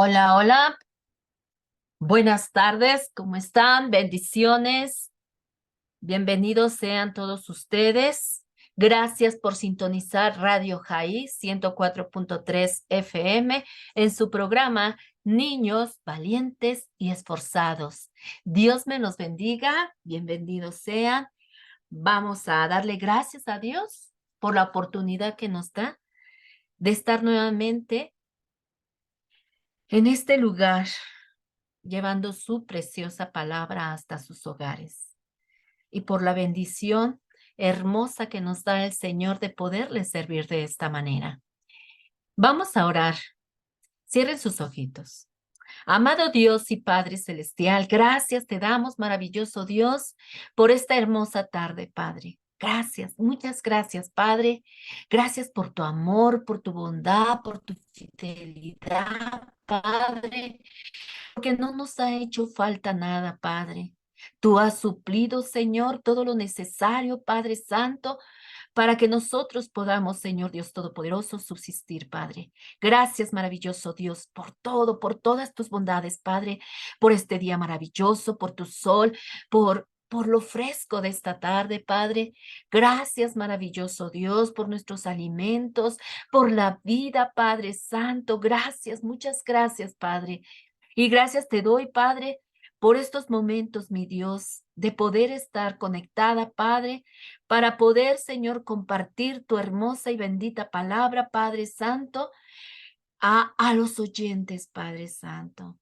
Hola, hola. Buenas tardes. ¿Cómo están? Bendiciones. Bienvenidos sean todos ustedes. Gracias por sintonizar Radio Jaí 104.3 FM en su programa Niños Valientes y Esforzados. Dios me los bendiga. Bienvenidos sean. Vamos a darle gracias a Dios por la oportunidad que nos da de estar nuevamente en este lugar llevando su preciosa palabra hasta sus hogares. Y por la bendición hermosa que nos da el Señor de poderles servir de esta manera. Vamos a orar. Cierren sus ojitos. Amado Dios y Padre Celestial, gracias te damos, maravilloso Dios, por esta hermosa tarde, Padre. Gracias, muchas gracias, Padre. Gracias por tu amor, por tu bondad, por tu fidelidad, Padre, porque no nos ha hecho falta nada, Padre. Tú has suplido, Señor, todo lo necesario, Padre Santo, para que nosotros podamos, Señor Dios Todopoderoso, subsistir, Padre. Gracias, maravilloso Dios, por todo, por todas tus bondades, Padre, por este día maravilloso, por tu sol, por lo fresco de esta tarde, Padre. Gracias, maravilloso Dios, por nuestros alimentos, por la vida, Padre Santo. Gracias, muchas gracias, Padre. Y gracias te doy, Padre, por estos momentos, mi Dios, de poder estar conectada, Padre, para poder, Señor, compartir tu hermosa y bendita palabra, Padre Santo, a los oyentes, Padre Santo.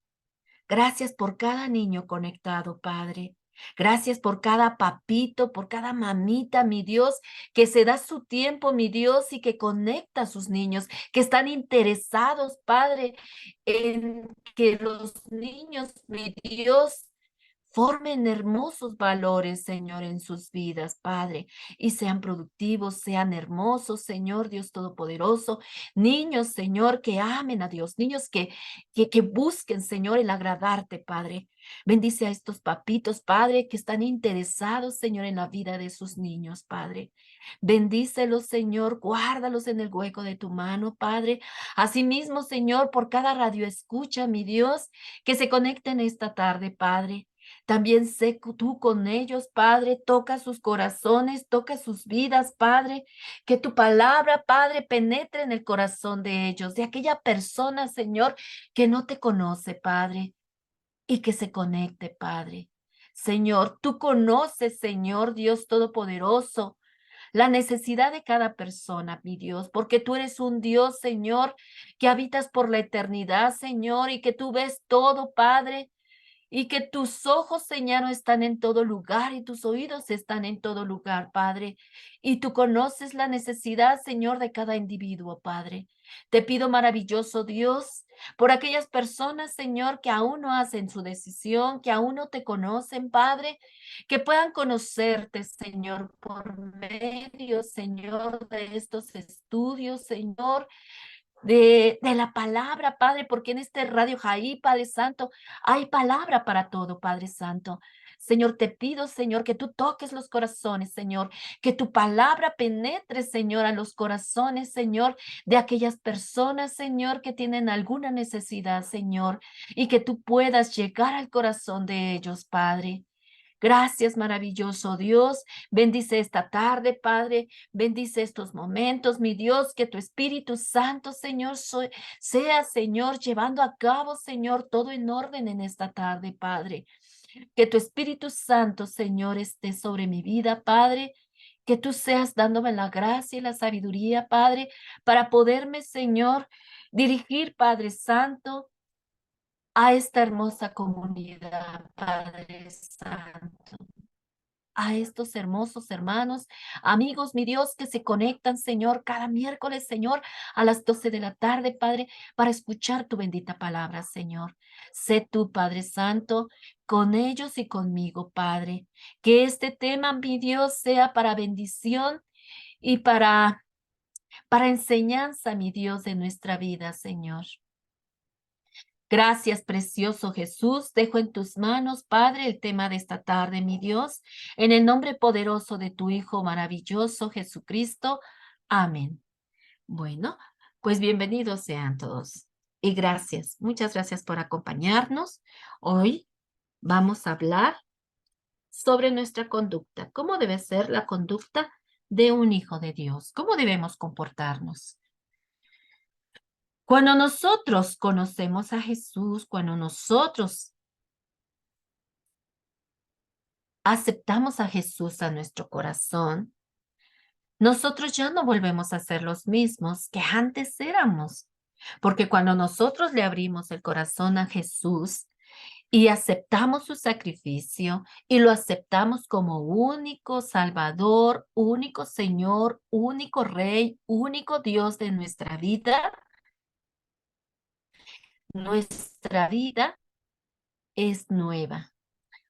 Gracias por cada niño conectado, Padre. Gracias por cada papito, por cada mamita, mi Dios, que se da su tiempo, mi Dios, y que conecta a sus niños, que están interesados, Padre, en que los niños, mi Dios, formen hermosos valores, Señor, en sus vidas, Padre, y sean productivos, sean hermosos, Señor Dios Todopoderoso. Niños, Señor, que amen a Dios, niños que busquen, Señor, el agradarte, Padre. Bendice a estos papitos, Padre, que están interesados, Señor, en la vida de sus niños, Padre. Bendícelos, Señor, guárdalos en el hueco de tu mano, Padre. Asimismo, Señor, por cada radio escucha, mi Dios, que se conecten esta tarde, Padre. También sé que tú con ellos, Padre, toca sus corazones, toca sus vidas, Padre. Que tu palabra, Padre, penetre en el corazón de ellos, de aquella persona, Señor, que no te conoce, Padre, y que se conecte, Padre. Señor, tú conoces, Señor Dios Todopoderoso, la necesidad de cada persona, mi Dios, porque tú eres un Dios, Señor, que habitas por la eternidad, Señor, y que tú ves todo, Padre. Y que tus ojos, Señor, están en todo lugar y tus oídos están en todo lugar, Padre. Y tú conoces la necesidad, Señor, de cada individuo, Padre. Te pido, maravilloso Dios, por aquellas personas, Señor, que aún no hacen su decisión, que aún no te conocen, Padre, que puedan conocerte, Señor, por medio, Señor, de estos estudios, Señor, de la palabra, Padre, porque en este Radio Jaí, Padre Santo, hay palabra para todo, Padre Santo. Señor, te pido, Señor, que tú toques los corazones, Señor, que tu palabra penetre, Señor, a los corazones, Señor, de aquellas personas, Señor, que tienen alguna necesidad, Señor, y que tú puedas llegar al corazón de ellos, Padre. Gracias, maravilloso Dios. Bendice esta tarde, Padre. Bendice estos momentos, mi Dios, que tu Espíritu Santo, Señor, sea, Señor, llevando a cabo, Señor, todo en orden en esta tarde, Padre. Que tu Espíritu Santo, Señor, esté sobre mi vida, Padre. Que tú seas dándome la gracia y la sabiduría, Padre, para poderme, Señor, dirigir, Padre Santo, a esta hermosa comunidad, Padre Santo, a estos hermosos hermanos, amigos, mi Dios, que se conectan, Señor, cada miércoles, Señor, a las 12 de la tarde, Padre, para escuchar tu bendita palabra, Señor. Sé tú, Padre Santo, con ellos y conmigo, Padre. Que este tema, mi Dios, sea para bendición y para enseñanza, mi Dios, de nuestra vida, Señor. Gracias, precioso Jesús. Dejo en tus manos, Padre, el tema de esta tarde, mi Dios, en el nombre poderoso de tu Hijo maravilloso, Jesucristo. Amén. Bueno, pues bienvenidos sean todos. y gracias. Muchas gracias por acompañarnos. Hoy vamos a hablar sobre nuestra conducta. ¿Cómo debe ser la conducta de un hijo de Dios? ¿Cómo debemos comportarnos? Cuando nosotros conocemos a Jesús, cuando nosotros aceptamos a Jesús a nuestro corazón, nosotros ya no volvemos a ser los mismos que antes éramos. Porque cuando nosotros le abrimos el corazón a Jesús y aceptamos su sacrificio y lo aceptamos como único Salvador, único Señor, único Rey, único Dios de nuestra vida es nueva.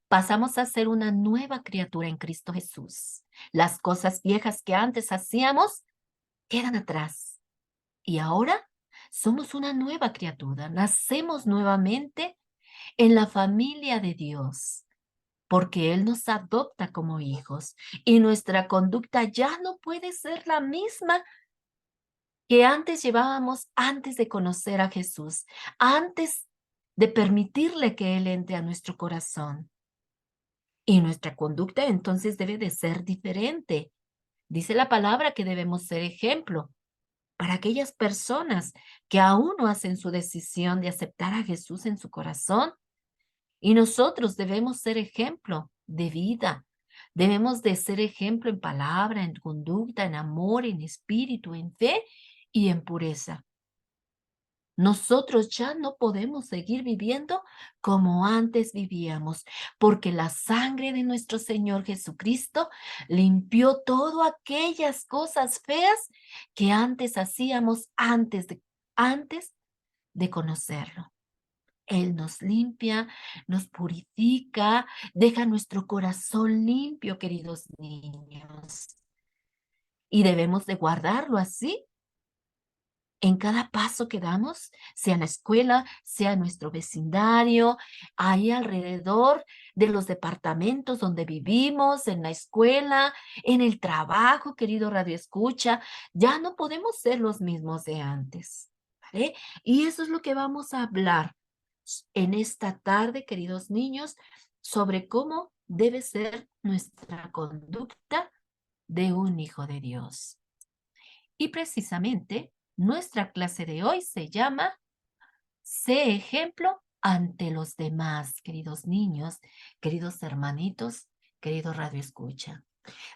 Pasamos a ser una nueva criatura en Cristo Jesús. Las cosas viejas que antes hacíamos quedan atrás. Y ahora somos una nueva criatura. Nacemos nuevamente en la familia de Dios, porque Él nos adopta como hijos y nuestra conducta ya no puede ser la misma que antes llevábamos antes de conocer a Jesús, antes de permitirle que Él entre a nuestro corazón. Y nuestra conducta entonces debe de ser diferente. Dice la palabra que debemos ser ejemplo para aquellas personas que aún no hacen su decisión de aceptar a Jesús en su corazón. Y nosotros debemos ser ejemplo de vida. Debemos de ser ejemplo en palabra, en conducta, en amor, en espíritu, en fe y en pureza. Nosotros ya no podemos seguir viviendo como antes vivíamos, porque la sangre de nuestro Señor Jesucristo limpió todas aquellas cosas feas que antes hacíamos antes de conocerlo. Él nos limpia, nos purifica, deja nuestro corazón limpio, queridos niños. Y debemos de guardarlo así en cada paso que damos, sea en la escuela, sea en nuestro vecindario, ahí alrededor de los departamentos donde vivimos, en la escuela, en el trabajo, querido Radio Escucha. Ya no podemos ser los mismos de antes, ¿vale? Y eso es lo que vamos a hablar en esta tarde, queridos niños, sobre cómo debe ser nuestra conducta de un hijo de Dios. Y precisamente nuestra clase de hoy se llama Sé ejemplo ante los demás, queridos niños, queridos hermanitos, querido Radio Escucha.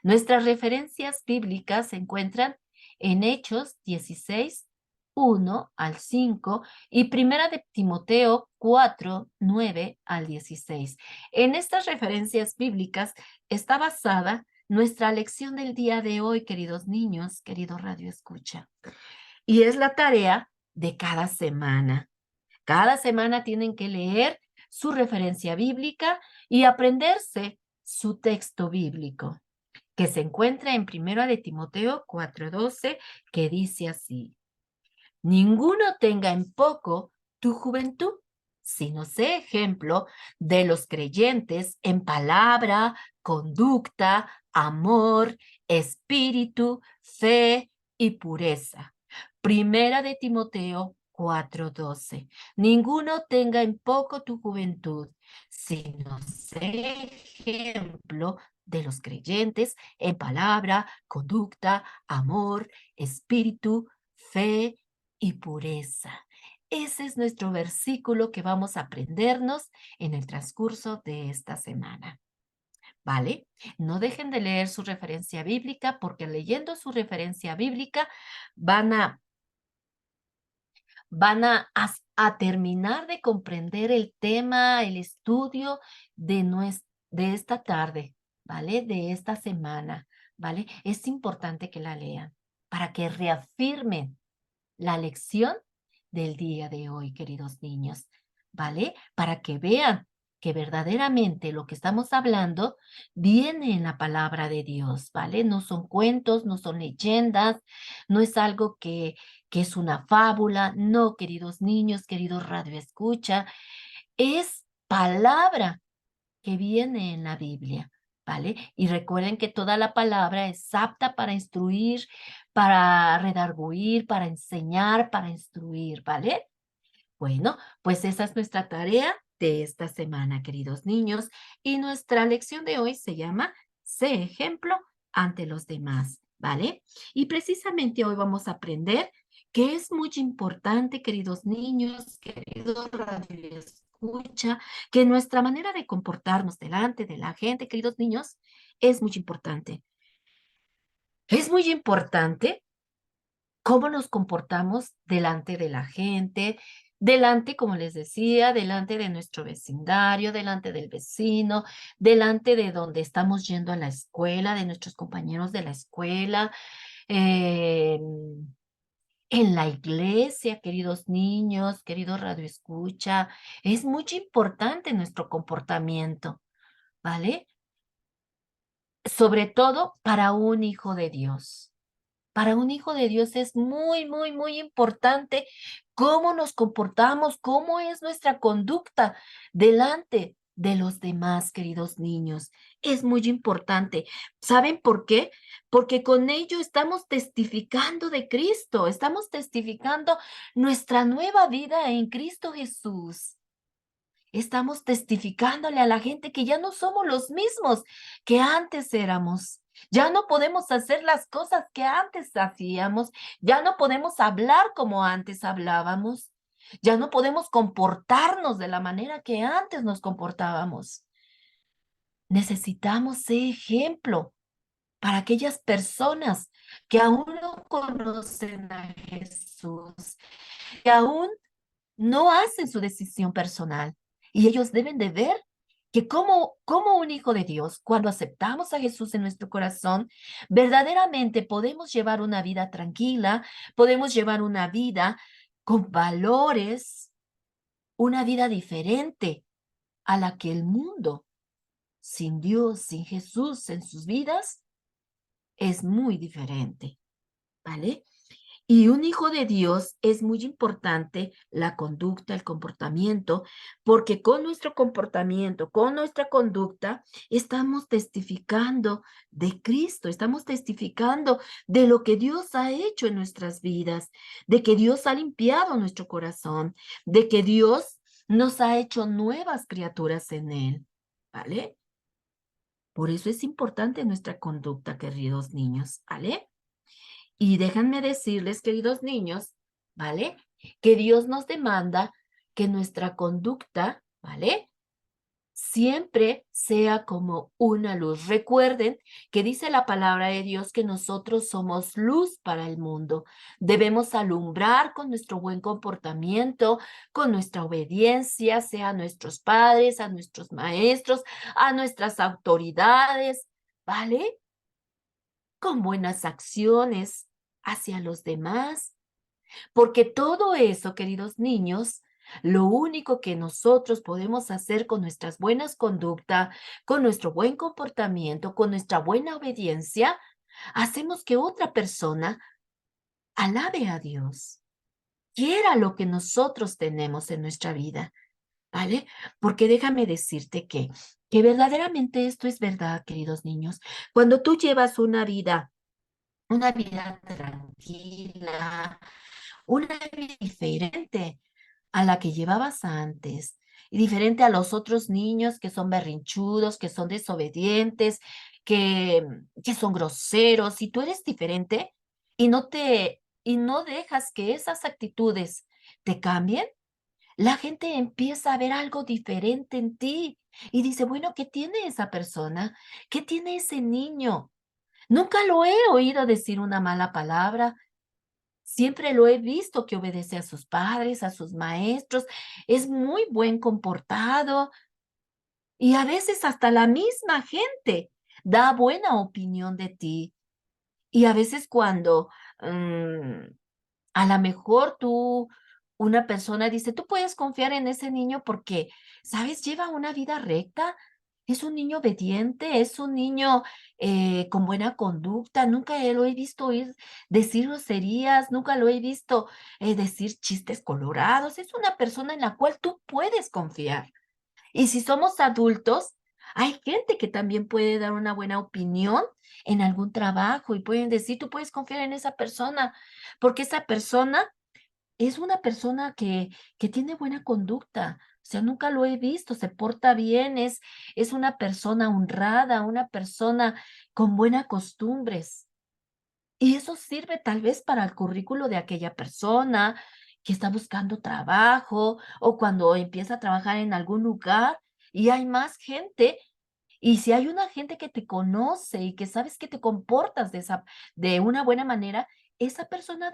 Nuestras referencias bíblicas se encuentran en Hechos 16, 1 al 5 y Primera de Timoteo 4, 9 al 16. En estas referencias bíblicas está basada nuestra lección del día de hoy, queridos niños, querido Radio Escucha. Y es la tarea de cada semana. Cada semana tienen que leer su referencia bíblica y aprenderse su texto bíblico, que se encuentra en Primera de Timoteo 4:12, que dice así: ninguno tenga en poco tu juventud, sino sé ejemplo de los creyentes en palabra, conducta, amor, espíritu, fe y pureza. Primera de Timoteo 4:12. Ninguno tenga en poco tu juventud, sino sé ejemplo de los creyentes en palabra, conducta, amor, espíritu, fe y pureza. Ese es nuestro versículo que vamos a aprendernos en el transcurso de esta semana. ¿Vale? No dejen de leer su referencia bíblica, porque leyendo su referencia bíblica van a terminar de comprender el tema, el estudio de esta tarde, ¿vale? De esta semana, ¿vale? Es importante que la lean para que reafirmen la lección del día de hoy, queridos niños, ¿vale? Para que vean que verdaderamente lo que estamos hablando viene en la palabra de Dios, ¿vale? No son cuentos, no son leyendas, no es algo que es una fábula, no, queridos niños, queridos Radio Escucha, es palabra que viene en la Biblia, ¿vale? Y recuerden que toda la palabra es apta para instruir, para redarguir, para enseñar, para instruir, ¿vale? Bueno, pues esa es nuestra tarea de esta semana, queridos niños, y nuestra lección de hoy se llama Sé ejemplo ante los demás, ¿vale? Y precisamente hoy vamos a aprender que es muy importante, queridos niños, queridos radioescucha, que nuestra manera de comportarnos delante de la gente, queridos niños, es muy importante. Es muy importante cómo nos comportamos delante de la gente, delante, como les decía, delante de nuestro vecindario, delante del vecino, delante de donde estamos yendo a la escuela, de nuestros compañeros de la escuela, en la iglesia, queridos niños, queridos radioescucha. Es muy importante nuestro comportamiento, ¿vale? Sobre todo para un hijo de Dios. Para un hijo de Dios es muy, muy, muy importante cómo nos comportamos, cómo es nuestra conducta delante de los demás, queridos niños. Es muy importante. ¿Saben por qué? Porque con ello estamos testificando de Cristo, estamos testificando nuestra nueva vida en Cristo Jesús. Estamos testificándole a la gente que ya no somos los mismos que antes éramos. Ya no podemos hacer las cosas que antes hacíamos. Ya no podemos hablar como antes hablábamos. Ya no podemos comportarnos de la manera que antes nos comportábamos. Necesitamos ser ejemplo para aquellas personas que aún no conocen a Jesús, que aún no hacen su decisión personal y ellos deben de ver que como un hijo de Dios, cuando aceptamos a Jesús en nuestro corazón, verdaderamente podemos llevar una vida tranquila, podemos llevar una vida con valores, una vida diferente a la que el mundo, sin Dios, sin Jesús en sus vidas, es muy diferente, ¿vale? Y un hijo de Dios es muy importante la conducta, el comportamiento, porque con nuestro comportamiento, con nuestra conducta, estamos testificando de Cristo, estamos testificando de lo que Dios ha hecho en nuestras vidas, de que Dios ha limpiado nuestro corazón, de que Dios nos ha hecho nuevas criaturas en Él, ¿vale? Por eso es importante nuestra conducta, queridos niños, ¿vale? Y déjenme decirles, queridos niños, ¿vale? Que Dios nos demanda que nuestra conducta, ¿vale? Siempre sea como una luz. Recuerden que dice la palabra de Dios que nosotros somos luz para el mundo. Debemos alumbrar con nuestro buen comportamiento, con nuestra obediencia, sea a nuestros padres, a nuestros maestros, a nuestras autoridades, ¿vale? Con buenas acciones hacia los demás, porque todo eso, queridos niños, lo único que nosotros podemos hacer con nuestras buenas conductas, con nuestro buen comportamiento, con nuestra buena obediencia, hacemos que otra persona alabe a Dios, quiera lo que nosotros tenemos en nuestra vida, ¿vale? Porque déjame decirte que verdaderamente esto es verdad, queridos niños. Cuando tú llevas una vida tranquila, una vida diferente a la que llevabas antes y diferente a los otros niños que son berrinchudos, que son desobedientes, que son groseros. Si tú eres diferente y no dejas que esas actitudes te cambien, la gente empieza a ver algo diferente en ti y dice, bueno, ¿qué tiene esa persona? ¿Qué tiene ese niño? Nunca lo he oído decir una mala palabra. Siempre lo he visto que obedece a sus padres, a sus maestros, es muy buen comportado y a veces hasta la misma gente da buena opinión de ti. Y a veces cuando a lo mejor una persona dice, tú puedes confiar en ese niño porque, ¿sabes? Lleva una vida recta, es un niño obediente, es un niño con buena conducta, nunca lo he visto decir groserías, nunca lo he visto decir chistes colorados, es una persona en la cual tú puedes confiar. Y si somos adultos, hay gente que también puede dar una buena opinión en algún trabajo y pueden decir, tú puedes confiar en esa persona, porque esa persona es una persona que tiene buena conducta. O sea, nunca lo he visto, se porta bien, es una persona honrada, una persona con buenas costumbres. Y eso sirve tal vez para el currículo de aquella persona que está buscando trabajo o cuando empieza a trabajar en algún lugar y hay más gente. Y si hay una gente que te conoce y que sabes que te comportas de una buena manera, esa persona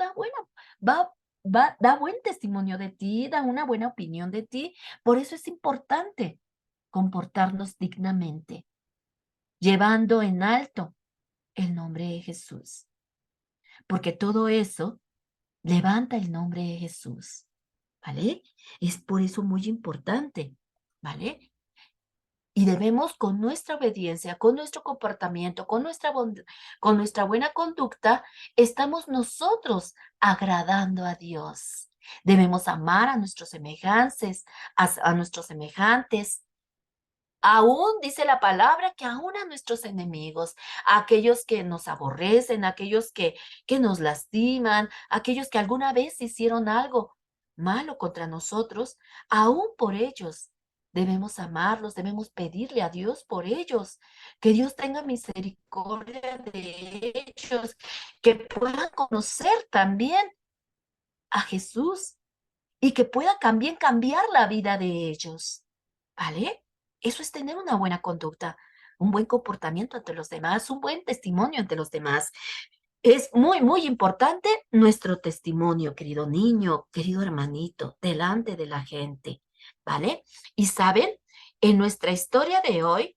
va, da buen testimonio de ti, da una buena opinión de ti. Por eso es importante comportarnos dignamente, llevando en alto el nombre de Jesús, porque todo eso levanta el nombre de Jesús, ¿vale? Es por eso muy importante, ¿vale? Y debemos con nuestra obediencia, con nuestro comportamiento, con nuestra buena conducta, estamos nosotros agradando a Dios. Debemos amar a nuestros semejantes, a nuestros semejantes. Aún dice la palabra que aún a nuestros enemigos, a aquellos que nos aborrecen, a aquellos que nos lastiman, a aquellos que alguna vez hicieron algo malo contra nosotros, aún por ellos debemos amarlos, debemos pedirle a Dios por ellos, que Dios tenga misericordia de ellos, que puedan conocer también a Jesús y que pueda también cambiar la vida de ellos, ¿vale? Eso es tener una buena conducta, un buen comportamiento ante los demás, un buen testimonio ante los demás. Es muy, muy importante nuestro testimonio, querido niño, querido hermanito, delante de la gente, ¿vale? Y saben, en nuestra historia de hoy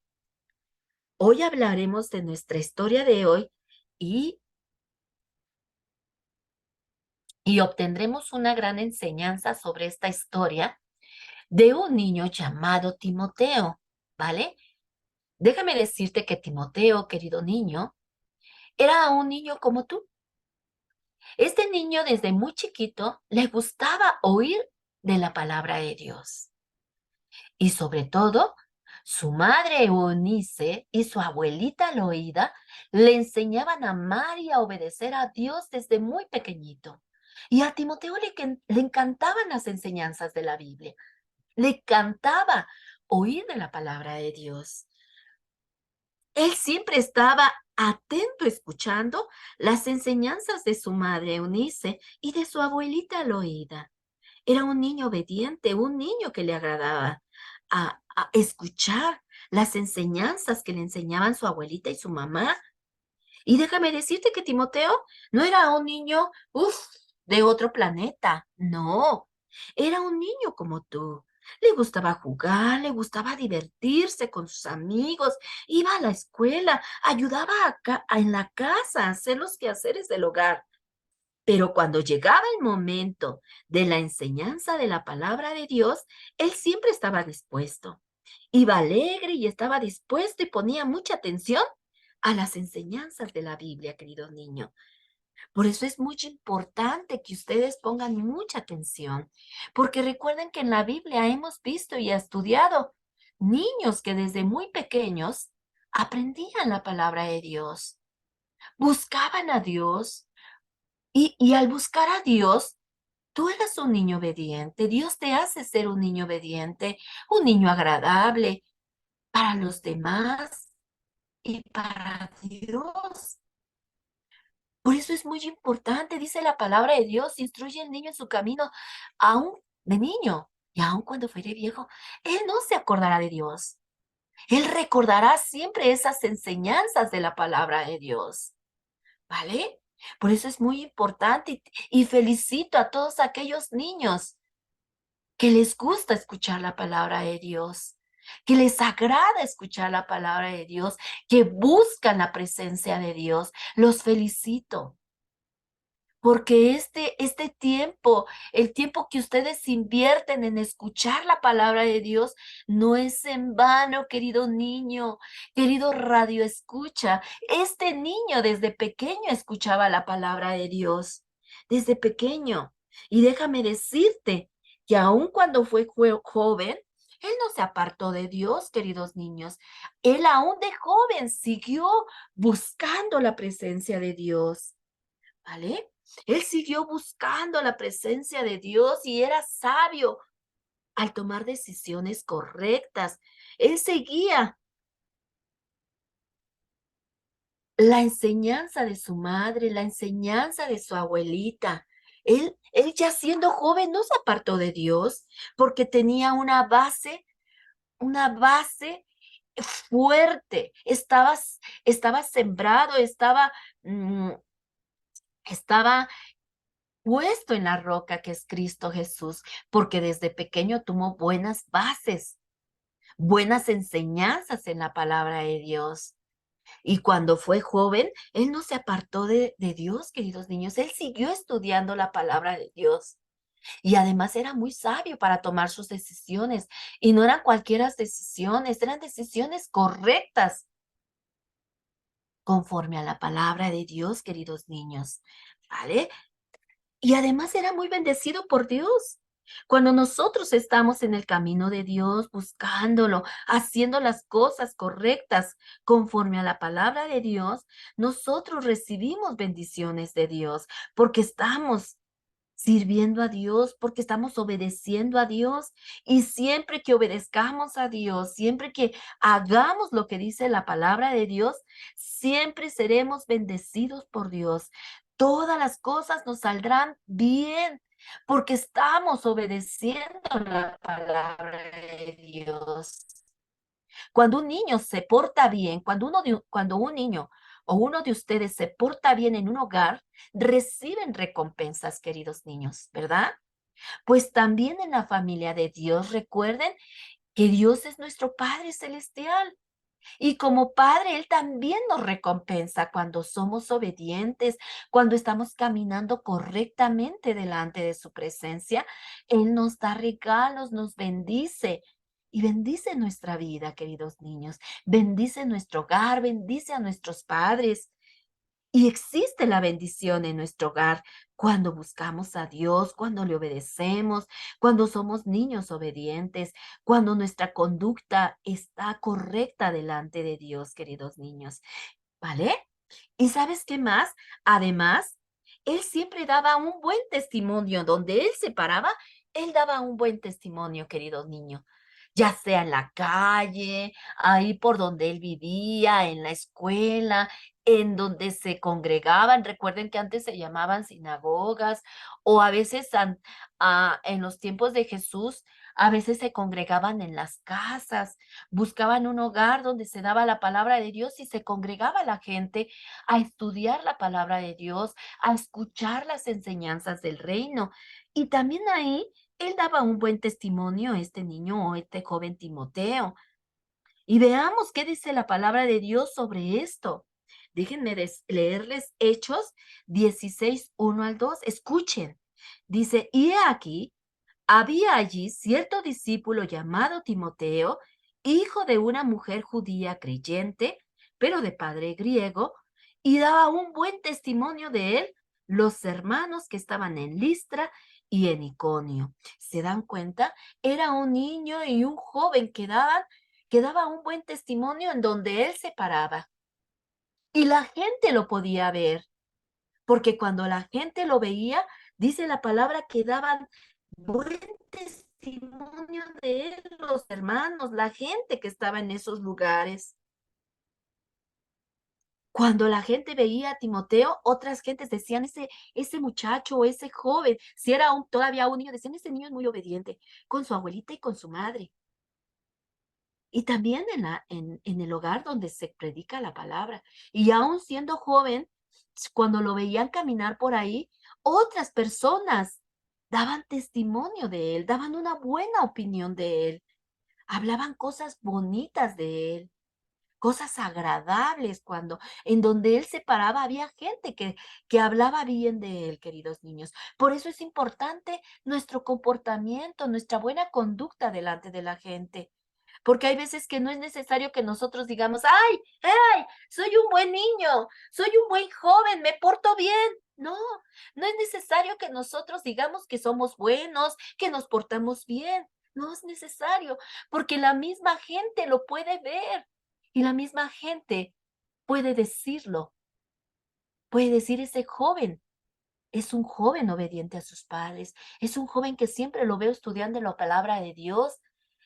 hablaremos de nuestra historia de hoy y, y obtendremos una gran enseñanza sobre esta historia de un niño llamado Timoteo, ¿vale? Déjame decirte que Timoteo, querido niño, era un niño como tú. Este niño desde muy chiquito le gustaba oír de la palabra de Dios. Y sobre todo, su madre Eunice y su abuelita Loida le enseñaban a amar y a obedecer a Dios desde muy pequeñito. Y a Timoteo le encantaban las enseñanzas de la Biblia. Le encantaba oír de la palabra de Dios. Él siempre estaba atento escuchando las enseñanzas de su madre Eunice y de su abuelita Loida. Era un niño obediente, un niño que le agradaba a escuchar las enseñanzas que le enseñaban su abuelita y su mamá. Y déjame decirte que Timoteo no era un niño, de otro planeta. No, era un niño como tú. Le gustaba jugar, le gustaba divertirse con sus amigos, iba a la escuela, ayudaba en la casa a hacer los quehaceres del hogar. Pero cuando llegaba el momento de la enseñanza de la palabra de Dios, él siempre estaba dispuesto. Iba alegre y estaba dispuesto y ponía mucha atención a las enseñanzas de la Biblia, querido niño. Por eso es muy importante que ustedes pongan mucha atención, porque recuerden que en la Biblia hemos visto y estudiado niños que desde muy pequeños aprendían la palabra de Dios, buscaban a Dios y al buscar a Dios, tú eres un niño obediente. Dios te hace ser un niño obediente, un niño agradable para los demás y para Dios. Por eso es muy importante, dice la palabra de Dios, instruye al niño en su camino, aún de niño, y aún cuando fuere viejo, él no se acordará de Dios. Él recordará siempre esas enseñanzas de la palabra de Dios, ¿vale? Por eso es muy importante y felicito a todos aquellos niños que les gusta escuchar la palabra de Dios, que les agrada escuchar la palabra de Dios, que buscan la presencia de Dios. Los felicito. Porque este tiempo, el tiempo que ustedes invierten en escuchar la palabra de Dios, no es en vano, querido niño, querido radio escucha. Este niño desde pequeño escuchaba la palabra de Dios, desde pequeño. Y déjame decirte que aun cuando fue joven, él no se apartó de Dios, queridos niños. Él aún de joven siguió buscando la presencia de Dios, ¿vale? Él siguió buscando la presencia de Dios y era sabio al tomar decisiones correctas. Él seguía la enseñanza de su madre, la enseñanza de su abuelita. Él ya siendo joven no se apartó de Dios porque tenía una base fuerte. Estaba sembrado, mm, estaba puesto en la roca que es Cristo Jesús, porque desde pequeño tuvo buenas bases, buenas enseñanzas en la palabra de Dios. Y cuando fue joven, él no se apartó de Dios, queridos niños. Él siguió estudiando la palabra de Dios. Y además era muy sabio para tomar sus decisiones. Y no eran cualquiera decisiones, eran decisiones correctas conforme a la palabra de Dios, queridos niños. ¿Vale? Y además era muy bendecido por Dios. Cuando nosotros estamos en el camino de Dios, buscándolo, haciendo las cosas correctas conforme a la palabra de Dios, nosotros recibimos bendiciones de Dios porque estamos sirviendo a Dios, porque estamos obedeciendo a Dios. Y siempre que obedezcamos a Dios, siempre que hagamos lo que dice la palabra de Dios, siempre seremos bendecidos por Dios. Todas las cosas nos saldrán bien porque estamos obedeciendo la palabra de Dios. Cuando un niño se porta bien, cuando un niño o uno de ustedes se porta bien en un hogar, reciben recompensas, queridos niños, ¿verdad? Pues también en la familia de Dios, recuerden que Dios es nuestro Padre Celestial. Y como Padre, Él también nos recompensa cuando somos obedientes, cuando estamos caminando correctamente delante de su presencia. Él nos da regalos, nos bendice y bendice nuestra vida, queridos niños. Bendice nuestro hogar, bendice a nuestros padres. Y existe la bendición en nuestro hogar cuando buscamos a Dios, cuando le obedecemos, cuando somos niños obedientes, cuando nuestra conducta está correcta delante de Dios, queridos niños. ¿Vale? ¿Y sabes qué más? Además, él siempre daba un buen testimonio. Donde él se paraba, él daba un buen testimonio, queridos niños. Ya sea en la calle, ahí por donde él vivía, en la escuela, en donde se congregaban. Recuerden que antes se llamaban sinagogas o a veces en los tiempos de Jesús, a veces se congregaban en las casas, buscaban un hogar donde se daba la palabra de Dios y se congregaba la gente a estudiar la palabra de Dios, a escuchar las enseñanzas del reino. Y también ahí él daba un buen testimonio, este niño o este joven Timoteo. Y veamos qué dice la palabra de Dios sobre esto. Déjenme leerles Hechos 16, 1 al 2. Escuchen. Dice, y he aquí, había allí cierto discípulo llamado Timoteo, hijo de una mujer judía creyente, pero de padre griego, y daba un buen testimonio de él los hermanos que estaban en Listra y en Iconio. ¿Se dan cuenta? Era un niño y un joven que daba un buen testimonio en donde él se paraba. Y la gente lo podía ver, porque cuando la gente lo veía, dice la palabra que daban buen testimonio de él, los hermanos, la gente que estaba en esos lugares. Cuando la gente veía a Timoteo, otras gentes decían, ese muchacho, ese joven, si era todavía un niño, decían, ese niño es muy obediente con su abuelita y con su madre. Y también en el hogar donde se predica la palabra. Y aún siendo joven, cuando lo veían caminar por ahí, otras personas daban testimonio de él, daban una buena opinión de él, hablaban cosas bonitas de él, cosas agradables en donde él se paraba había gente que hablaba bien de él, queridos niños. Por eso es importante nuestro comportamiento, nuestra buena conducta delante de la gente. Porque hay veces que no es necesario que nosotros digamos, ay, ay, soy un buen niño, soy un buen joven, me porto bien. No, no es necesario que nosotros digamos que somos buenos, que nos portamos bien. No es necesario, porque la misma gente lo puede ver y la misma gente puede decirlo, puede decir ese joven. es un joven obediente a sus padres, es un joven que siempre lo veo estudiando la palabra de Dios,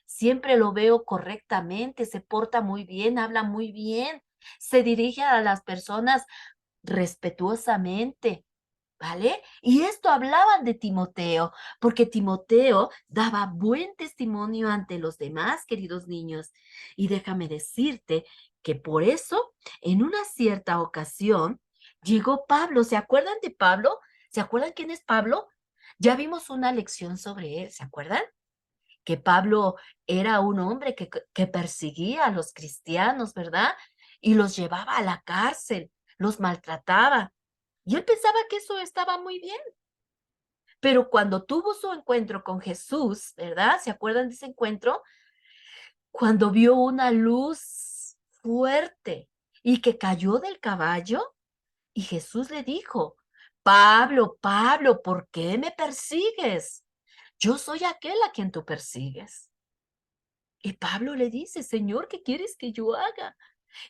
siempre lo veo correctamente, se porta muy bien, habla muy bien, se dirige a las personas respetuosamente, ¿vale? Y esto hablaban de Timoteo, porque Timoteo daba buen testimonio ante los demás, queridos niños. Y déjame decirte que por eso, en una cierta ocasión, llegó Pablo. ¿Se acuerdan de Pablo? ¿Se acuerdan quién es Pablo? Ya vimos una lección sobre él, ¿se acuerdan? Que Pablo era un hombre que perseguía a los cristianos, ¿verdad? Y los llevaba a la cárcel, los maltrataba. Y él pensaba que eso estaba muy bien. Pero cuando tuvo su encuentro con Jesús, ¿verdad? ¿Se acuerdan de ese encuentro? Cuando vio una luz fuerte y que cayó del caballo y Jesús le dijo, Pablo, Pablo, ¿por qué me persigues? Yo soy aquel a quien tú persigues. Y Pablo le dice, Señor, ¿qué quieres que yo haga?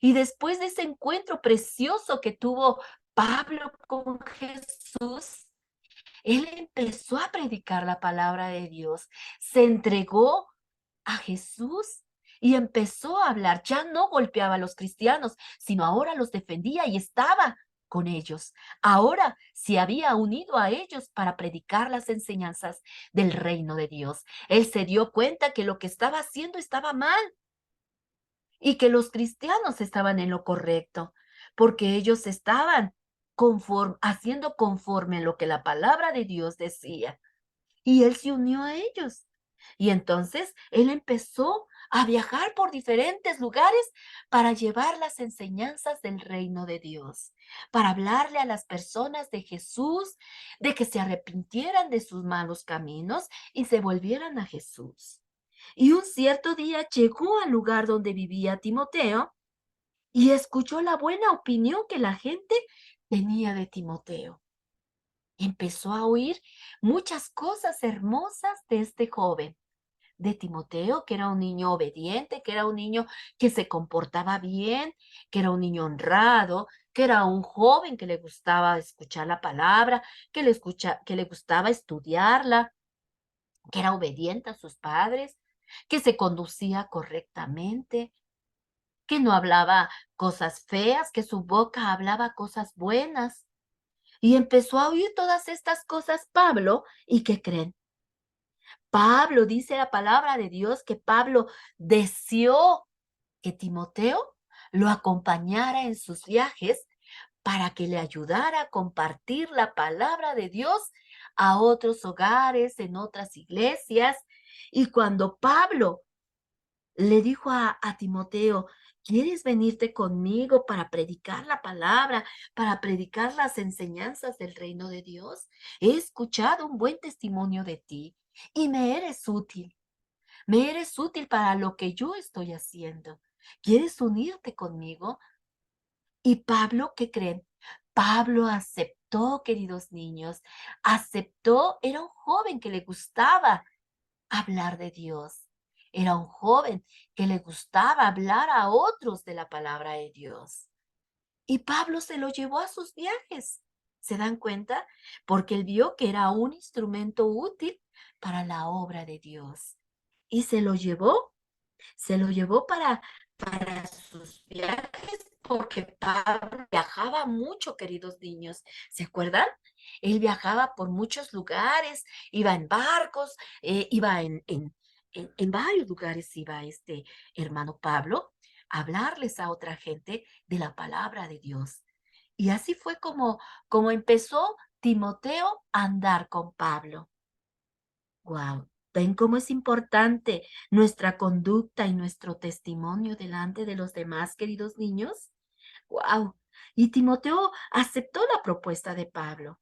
Y después de ese encuentro precioso que tuvo Pablo con Jesús, él empezó a predicar la palabra de Dios, se entregó a Jesús y empezó a hablar. Ya no golpeaba a los cristianos, sino ahora los defendía y estaba con ellos. Ahora se había unido a ellos para predicar las enseñanzas del reino de Dios. Él se dio cuenta que lo que estaba haciendo estaba mal y que los cristianos estaban en lo correcto, porque ellos estaban haciendo conforme lo que la palabra de Dios decía. Y él se unió a ellos. Y entonces él empezó a viajar por diferentes lugares para llevar las enseñanzas del reino de Dios, para hablarle a las personas de Jesús, de que se arrepintieran de sus malos caminos y se volvieran a Jesús. Y un cierto día llegó al lugar donde vivía Timoteo y escuchó la buena opinión que la gente tenía de Timoteo. Empezó a oír muchas cosas hermosas de este joven, de Timoteo, que era un niño obediente, que era un niño que se comportaba bien, que era un niño honrado, que era un joven que le gustaba escuchar la palabra, que le gustaba estudiarla, que era obediente a sus padres, que se conducía correctamente, que no hablaba cosas feas, que su boca hablaba cosas buenas. Y empezó a oír todas estas cosas Pablo, ¿y qué creen? Pablo, dice la palabra de Dios, que Pablo deseó que Timoteo lo acompañara en sus viajes para que le ayudara a compartir la palabra de Dios a otros hogares, en otras iglesias. Y cuando Pablo le dijo a Timoteo, ¿quieres venirte conmigo para predicar la palabra, para predicar las enseñanzas del reino de Dios? He escuchado un buen testimonio de ti y me eres útil. Me eres útil para lo que yo estoy haciendo. ¿Quieres unirte conmigo? Y Pablo, ¿qué creen? Pablo aceptó, queridos niños, aceptó, era un joven que le gustaba hablar de Dios. Era un joven que le gustaba hablar a otros de la palabra de Dios. Y Pablo se lo llevó a sus viajes. ¿Se dan cuenta? Porque él vio que era un instrumento útil para la obra de Dios. Y se lo llevó para sus viajes porque Pablo viajaba mucho, queridos niños. ¿Se acuerdan? Él viajaba por muchos lugares, iba en barcos, iba en varios lugares, iba este hermano Pablo a hablarles a otra gente de la palabra de Dios. Y así fue como empezó Timoteo a andar con Pablo. Wow. ¿Ven cómo es importante nuestra conducta y nuestro testimonio delante de los demás, queridos niños? Wow. Y Timoteo aceptó la propuesta de Pablo.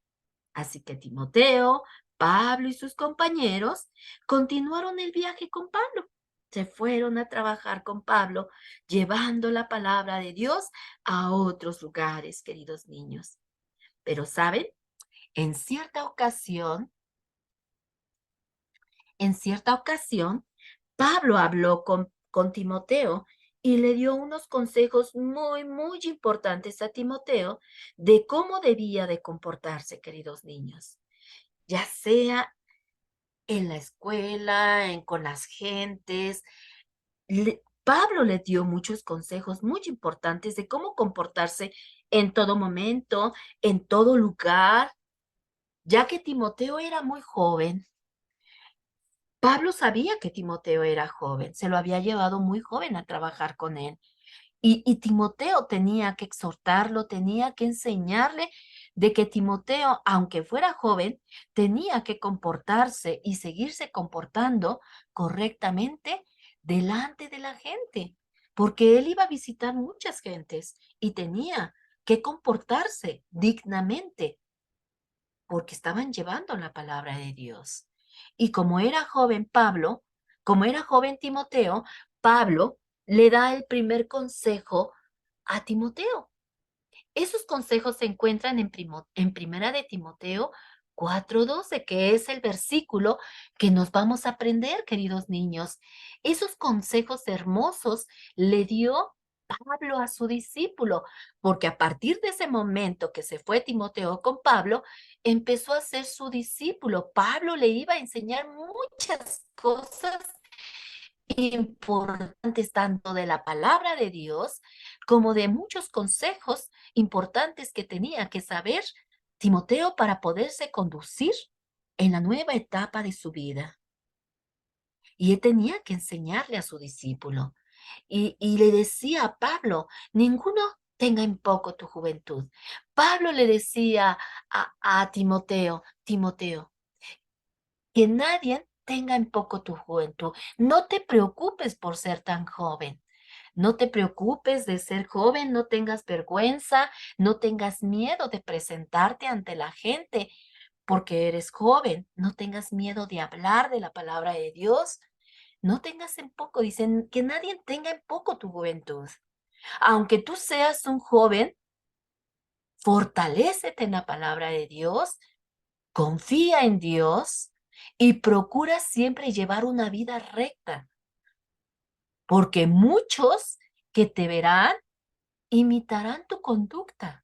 Así que Timoteo, Pablo y sus compañeros continuaron el viaje con Pablo. Se fueron a trabajar con Pablo, llevando la palabra de Dios a otros lugares, queridos niños. Pero, ¿saben? En cierta ocasión, en cierta ocasión, Pablo habló con Timoteo y le dio unos consejos muy, muy importantes a Timoteo de cómo debía de comportarse, queridos niños, ya sea en la escuela, con las gentes. Pablo le dio muchos consejos muy importantes de cómo comportarse en todo momento, en todo lugar, ya que Timoteo era muy joven. Pablo sabía que Timoteo era joven, se lo había llevado muy joven a trabajar con él. Y Timoteo tenía que exhortarlo, tenía que enseñarle de que Timoteo, aunque fuera joven, tenía que comportarse y seguirse comportando correctamente delante de la gente, porque él iba a visitar muchas gentes y tenía que comportarse dignamente, porque estaban llevando la palabra de Dios. Y como era joven Pablo, como era joven Timoteo, Pablo le da el primer consejo a Timoteo. Esos consejos se encuentran en Primera de Timoteo 4:12, que es el versículo que nos vamos a aprender, queridos niños. Esos consejos hermosos le dio Pablo a su discípulo, porque a partir de ese momento que se fue Timoteo con Pablo, empezó a ser su discípulo. Pablo le iba a enseñar muchas cosas importantes tanto de la palabra de Dios como de muchos consejos importantes que tenía que saber Timoteo para poderse conducir en la nueva etapa de su vida. Y él tenía que enseñarle a su discípulo. Y le decía a Pablo, ninguno tenga en poco tu juventud. Pablo le decía a Timoteo, Timoteo, que nadie tenga en poco tu juventud. No te preocupes por ser tan joven. No te preocupes de ser joven, no tengas vergüenza, no tengas miedo de presentarte ante la gente porque eres joven. No tengas miedo de hablar de la palabra de Dios. No tengas en poco, dicen que nadie tenga en poco tu juventud. Aunque tú seas un joven, fortalécete en la palabra de Dios, confía en Dios y procura siempre llevar una vida recta, porque muchos que te verán imitarán tu conducta.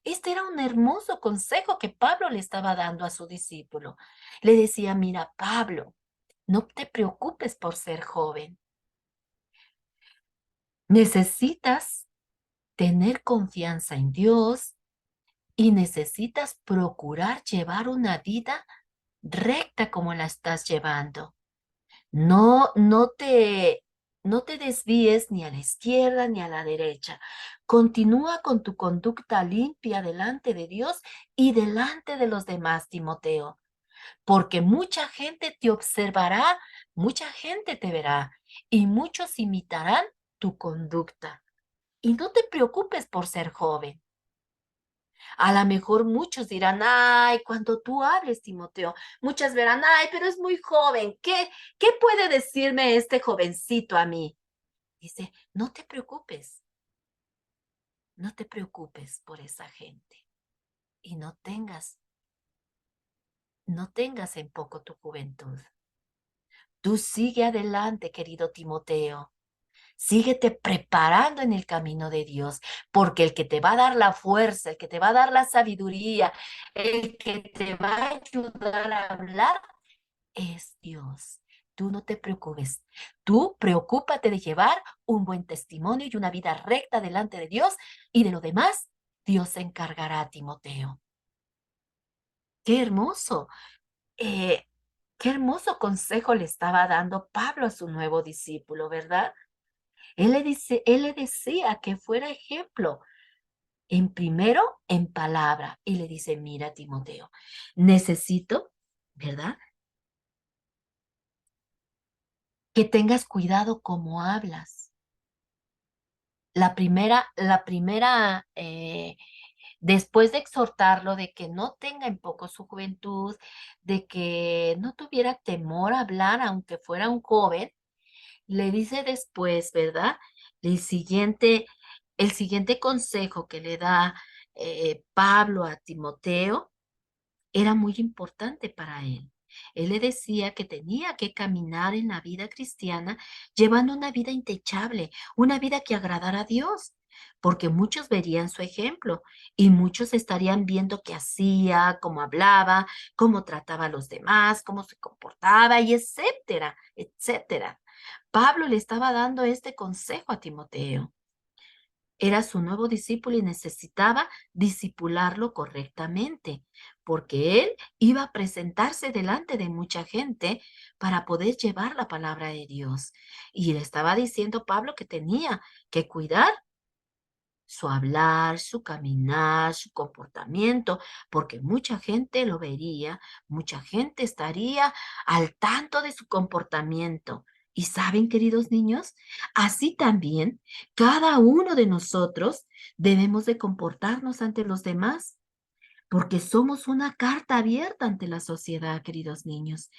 Este era un hermoso consejo que Pablo le estaba dando a su discípulo. Le decía, mira, Pablo, no te preocupes por ser joven. Necesitas tener confianza en Dios y necesitas procurar llevar una vida recta como la estás llevando. No te desvíes ni a la izquierda ni a la derecha. Continúa con tu conducta limpia delante de Dios y delante de los demás, Timoteo, porque mucha gente te observará, mucha gente te verá y muchos imitarán tu conducta. Y no te preocupes por ser joven. A lo mejor muchos dirán, ay, cuando tú hables, Timoteo, muchas verán, ay, pero es muy joven. ¿Qué puede decirme este jovencito a mí? Dice, no te preocupes por esa gente y no tengas en poco tu juventud. Tú sigue adelante, querido Timoteo. Síguete preparando en el camino de Dios, porque el que te va a dar la fuerza, el que te va a dar la sabiduría, el que te va a ayudar a hablar es Dios. Tú no te preocupes. Tú preocúpate de llevar un buen testimonio y una vida recta delante de Dios y de lo demás, Dios se encargará, Timoteo. Qué hermoso. eh, qué hermoso consejo le estaba dando Pablo a su nuevo discípulo, ¿verdad? Él le decía que fuera ejemplo, en primero en palabra, y le dice, mira, Timoteo, necesito, ¿verdad? Que tengas cuidado cómo hablas. Después de exhortarlo de que no tenga en poco su juventud, de que no tuviera temor a hablar, aunque fuera un joven, le dice después, ¿verdad? El siguiente, el siguiente consejo que le da Pablo a Timoteo era muy importante para él. Él le decía que tenía que caminar en la vida cristiana llevando una vida intachable, una vida que agradara a Dios, porque muchos verían su ejemplo y muchos estarían viendo qué hacía, cómo hablaba, cómo trataba a los demás, cómo se comportaba y etcétera, etcétera. Pablo le estaba dando este consejo a Timoteo. Era su nuevo discípulo y necesitaba discipularlo correctamente, porque él iba a presentarse delante de mucha gente para poder llevar la palabra de Dios. Y le estaba diciendo Pablo que tenía que cuidar su hablar, su caminar, su comportamiento, porque mucha gente lo vería, mucha gente estaría al tanto de su comportamiento. Y saben, queridos niños, así también cada uno de nosotros debemos de comportarnos ante los demás, porque somos una carta abierta ante la sociedad, queridos niños.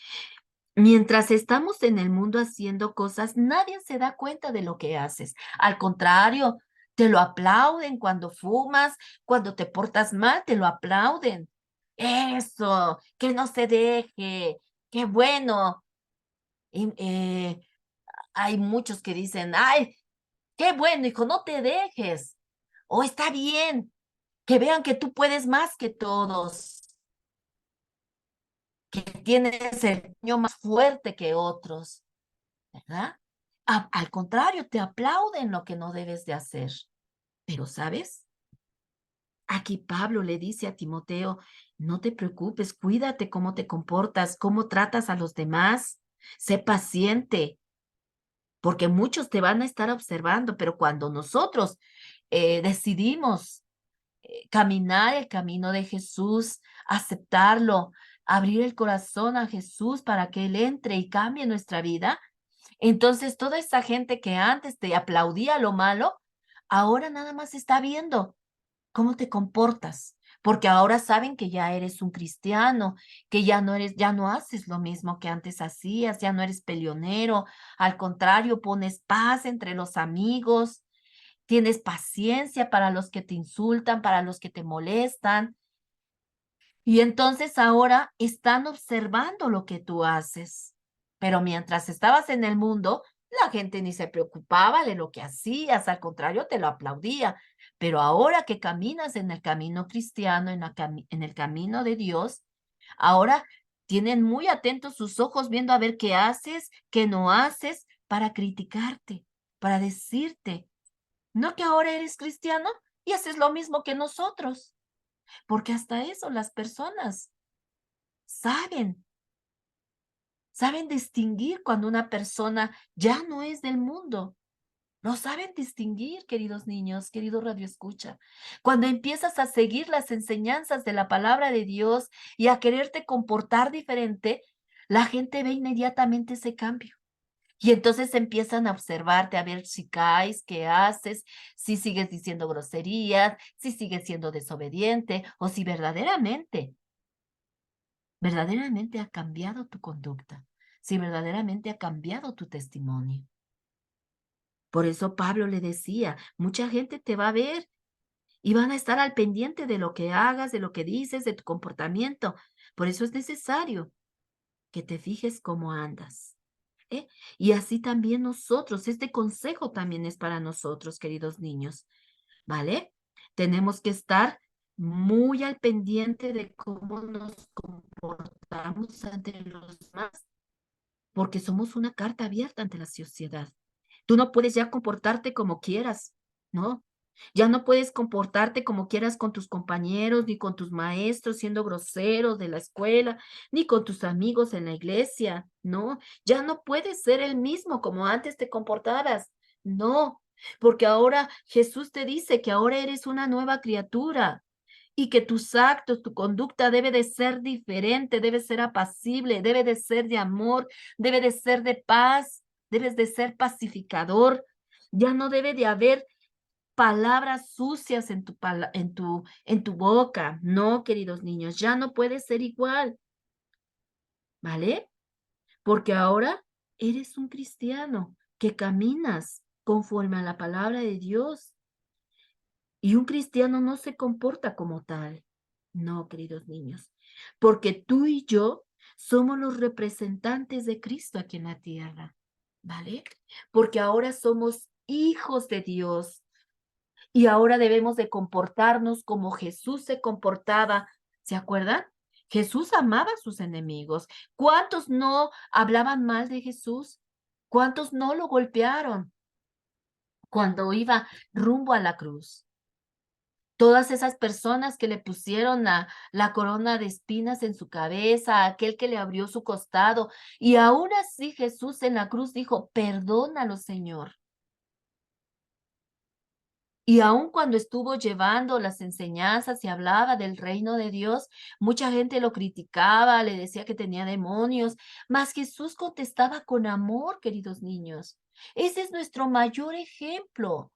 Mientras estamos en el mundo haciendo cosas, nadie se da cuenta de lo que haces. Al contrario, te lo aplauden cuando fumas, cuando te portas mal, te lo aplauden. Eso, que no se deje, qué bueno. Y, hay muchos que dicen, ay, qué bueno, hijo, no te dejes. O está bien, que vean que tú puedes más que todos, que tienes el puño más fuerte que otros. ¿Verdad? Al contrario, te aplauden lo que no debes de hacer. Pero, ¿sabes? Aquí Pablo le dice a Timoteo, no te preocupes, cuídate cómo te comportas, cómo tratas a los demás, sé paciente, porque muchos te van a estar observando, pero cuando nosotros decidimos caminar el camino de Jesús, aceptarlo, abrir el corazón a Jesús para que Él entre y cambie nuestra vida, entonces, toda esa gente que antes te aplaudía lo malo, ahora nada más está viendo cómo te comportas, porque ahora saben que ya eres un cristiano, que ya no haces lo mismo que antes hacías, ya no eres peleonero, al contrario, pones paz entre los amigos, tienes paciencia para los que te insultan, para los que te molestan, y entonces ahora están observando lo que tú haces. Pero mientras estabas en el mundo, la gente ni se preocupaba de lo que hacías, al contrario, te lo aplaudía. Pero ahora que caminas en el camino cristiano, en el camino de Dios, ahora tienen muy atentos sus ojos viendo a ver qué haces, qué no haces, para criticarte, para decirte, ¿no que ahora eres cristiano y haces lo mismo que nosotros? Porque hasta eso las personas saben, saben distinguir cuando una persona ya no es del mundo. Lo saben distinguir, queridos niños, querido Radio Escucha. Cuando empiezas a seguir las enseñanzas de la palabra de Dios y a quererte comportar diferente, la gente ve inmediatamente ese cambio. Y entonces empiezan a observarte, a ver si caes, qué haces, si sigues diciendo groserías, si sigues siendo desobediente o si verdaderamente ha cambiado tu conducta, si verdaderamente ha cambiado tu testimonio. Por eso Pablo le decía, mucha gente te va a ver y van a estar al pendiente de lo que hagas, de lo que dices, de tu comportamiento. Por eso es necesario que te fijes cómo andas. ¿Eh? Y así también nosotros, este consejo también es para nosotros, queridos niños, ¿vale? Tenemos que estar muy al pendiente de cómo nos comportamos ante los demás, porque somos una carta abierta ante la sociedad. Tú no puedes ya comportarte como quieras, ¿no? Ya no puedes comportarte como quieras con tus compañeros, ni con tus maestros siendo groseros de la escuela, ni con tus amigos en la iglesia, ¿no? Ya no puedes ser el mismo como antes te comportabas, no, porque ahora Jesús te dice que ahora eres una nueva criatura y que tus actos, tu conducta debe de ser diferente, debe ser apacible, debe de ser de amor, debe de ser de paz, debes de ser pacificador. Ya no debe de haber palabras sucias en en tu boca. No, queridos niños, ya no puede ser igual, ¿vale? Porque ahora eres un cristiano que caminas conforme a la palabra de Dios. Y un cristiano no se comporta como tal. No, queridos niños, porque tú y yo Somos los representantes de Cristo aquí en la tierra, ¿vale? Porque ahora somos hijos de Dios y ahora debemos de comportarnos como Jesús se comportaba. ¿Se acuerdan? Jesús amaba a sus enemigos. ¿Cuántos no hablaban mal de Jesús? ¿Cuántos no lo golpearon cuando iba rumbo a la cruz? Todas esas personas que le pusieron la corona de espinas en su cabeza, aquel que le abrió su costado, y aún así Jesús en la cruz dijo, perdónalo, Señor. Y aun cuando estuvo llevando las enseñanzas y hablaba del reino de Dios, mucha gente lo criticaba, le decía que tenía demonios, mas Jesús contestaba con amor, queridos niños. Ese es nuestro mayor ejemplo.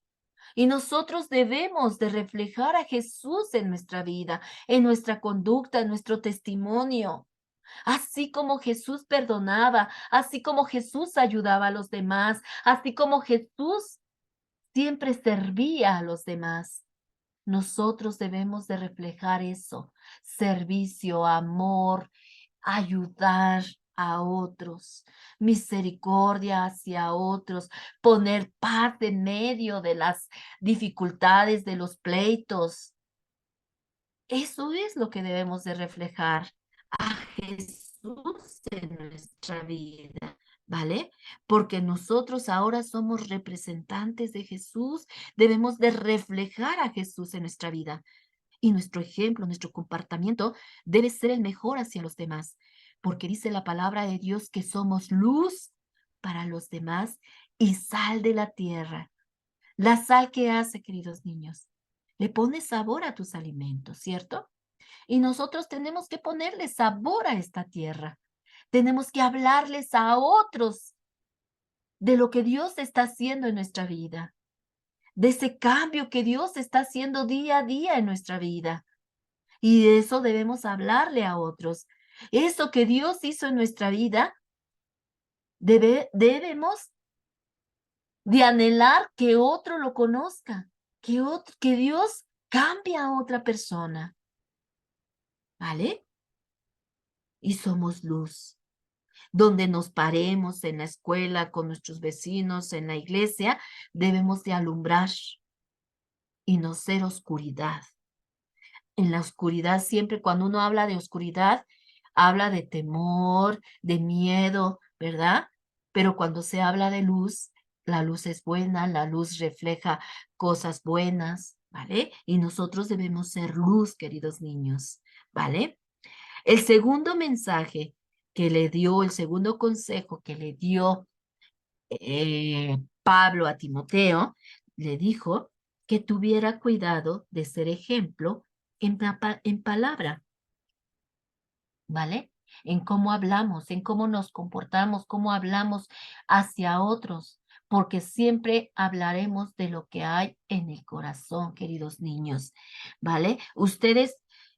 Y nosotros debemos de reflejar a Jesús en nuestra vida, en nuestra conducta, en nuestro testimonio. Así como Jesús perdonaba, así como Jesús ayudaba a los demás, así como Jesús siempre servía a los demás. Nosotros debemos de reflejar eso, servicio, amor, ayudar a otros, misericordia hacia otros, poner paz en medio de las dificultades, de los pleitos. Eso es lo que debemos de reflejar a Jesús en nuestra vida, ¿vale? Porque nosotros ahora somos representantes de Jesús, debemos de reflejar a Jesús en nuestra vida. Y nuestro ejemplo, nuestro comportamiento debe ser el mejor hacia los demás, porque dice la palabra de Dios que somos luz para los demás y sal de la tierra. La sal que hace, queridos niños, le pone sabor a tus alimentos, ¿cierto? Y nosotros tenemos que ponerle sabor a esta tierra. Tenemos que hablarles a otros de lo que Dios está haciendo en nuestra vida, de ese cambio que Dios está haciendo día a día en nuestra vida. Y de eso debemos hablarle a otros. Eso que Dios hizo en nuestra vida, debemos de anhelar que otro lo conozca, que Dios cambie a otra persona, ¿vale? Y somos luz. Donde nos paremos en la escuela, con nuestros vecinos, en la iglesia, debemos de alumbrar y no ser oscuridad. En la oscuridad, siempre cuando uno habla de oscuridad, habla de temor, de miedo, ¿verdad? Pero cuando se habla de luz, la luz es buena, la luz refleja cosas buenas, ¿vale? Y nosotros debemos ser luz, queridos niños, ¿vale? El segundo mensaje que le dio, el segundo consejo que le dio Pablo a Timoteo, le dijo que tuviera cuidado de ser ejemplo en palabra, ¿vale? En cómo hablamos, en cómo nos comportamos, cómo hablamos hacia otros, porque siempre hablaremos de lo que hay en el corazón, queridos niños, ¿vale? Ustedes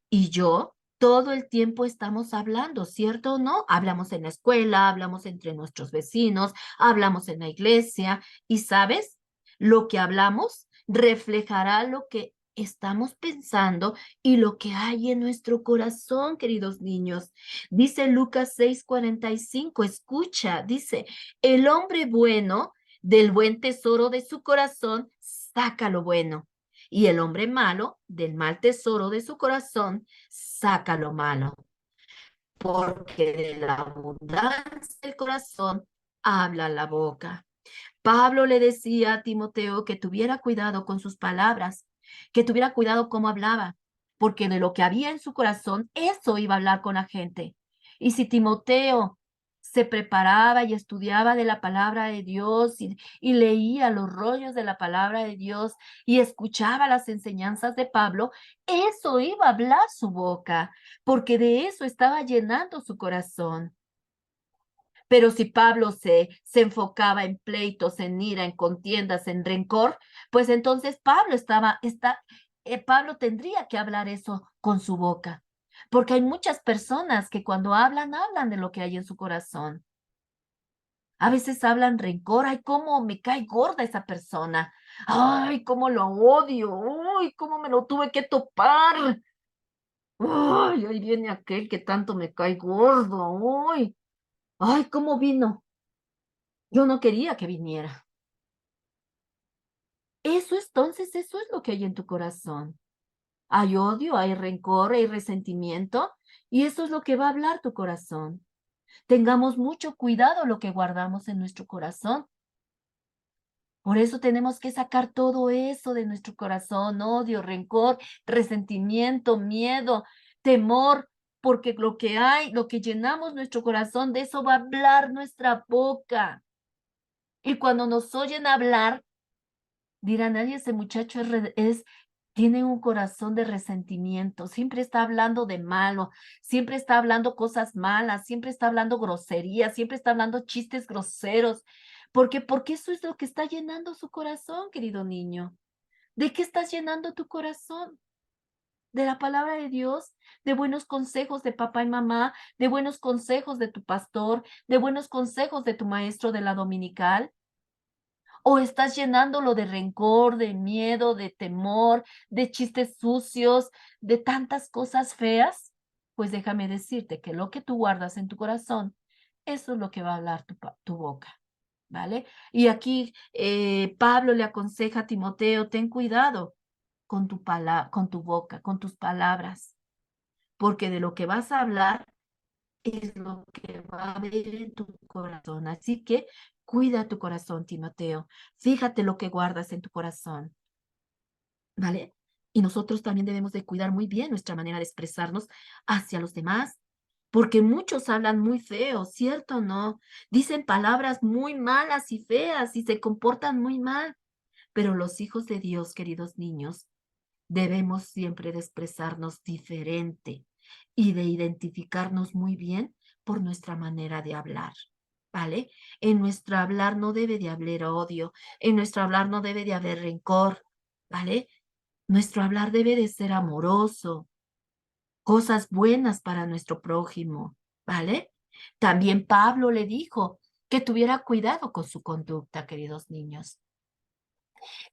y yo todo el tiempo estamos hablando, ¿cierto o no? Hablamos en la escuela, hablamos entre nuestros vecinos, hablamos en la iglesia y, ¿sabes? Lo que hablamos reflejará lo que estamos pensando y lo que hay en nuestro corazón, queridos niños. Dice Lucas 6:45, escucha, dice, el hombre bueno del buen tesoro de su corazón saca lo bueno, y el hombre malo del mal tesoro de su corazón saca lo malo, porque de la abundancia del corazón habla la boca. Pablo le decía a Timoteo que tuviera cuidado con sus palabras, que tuviera cuidado cómo hablaba, porque de lo que había en su corazón, eso iba a hablar con la gente. Y si Timoteo se preparaba y estudiaba de la palabra de Dios y leía los rollos de la palabra de Dios y escuchaba las enseñanzas de Pablo, eso iba a hablar su boca, porque de eso estaba llenando su corazón. Pero si Pablo se enfocaba en pleitos, en ira, en contiendas, en rencor, pues entonces Pablo tendría que hablar eso con su boca. Porque hay muchas personas que cuando hablan, hablan de lo que hay en su corazón. A veces hablan rencor, ay, cómo me cae gorda esa persona, ay, cómo lo odio, uy, cómo me lo tuve que topar. Ay, ahí viene aquel que tanto me cae gordo. Ay, ay, ¿cómo vino? Yo no quería que viniera. Entonces, eso es lo que hay en tu corazón. Hay odio, hay rencor, hay resentimiento, y eso es lo que va a hablar tu corazón. Tengamos mucho cuidado lo que guardamos en nuestro corazón. Por eso tenemos que sacar todo eso de nuestro corazón, odio, rencor, resentimiento, miedo, temor, porque lo que hay, lo que llenamos nuestro corazón, de eso va a hablar nuestra boca. Y cuando nos oyen hablar, dirán, ay, ese muchacho tiene un corazón de resentimiento, siempre está hablando de malo, siempre está hablando cosas malas, siempre está hablando groserías, siempre está hablando chistes groseros. Porque eso es lo que está llenando su corazón, querido niño. ¿De qué estás llenando tu corazón? ¿De la palabra de Dios? ¿De buenos consejos de papá y mamá? ¿De buenos consejos de tu pastor? ¿De buenos consejos de tu maestro de la dominical? ¿O estás llenándolo de rencor, de miedo, de temor, de chistes sucios, de tantas cosas feas? Pues déjame decirte que lo que tú guardas en tu corazón, eso es lo que va a hablar tu boca, ¿vale? Y aquí Pablo le aconseja a Timoteo, ten cuidado con con tu boca, con tus palabras, porque de lo que vas a hablar es lo que va a haber en tu corazón. Así que cuida tu corazón, Timoteo. Fíjate lo que guardas en tu corazón, ¿vale? Y nosotros también debemos de cuidar muy bien nuestra manera de expresarnos hacia los demás, porque muchos hablan muy feo, ¿cierto o no? Dicen palabras muy malas y feas y se comportan muy mal, pero los hijos de Dios, queridos niños, debemos siempre de expresarnos diferente y de identificarnos muy bien por nuestra manera de hablar, ¿vale? En nuestro hablar no debe de haber odio, en nuestro hablar no debe de haber rencor, ¿vale? Nuestro hablar debe de ser amoroso, cosas buenas para nuestro prójimo, ¿vale? También Pablo le dijo que tuviera cuidado con su conducta, queridos niños,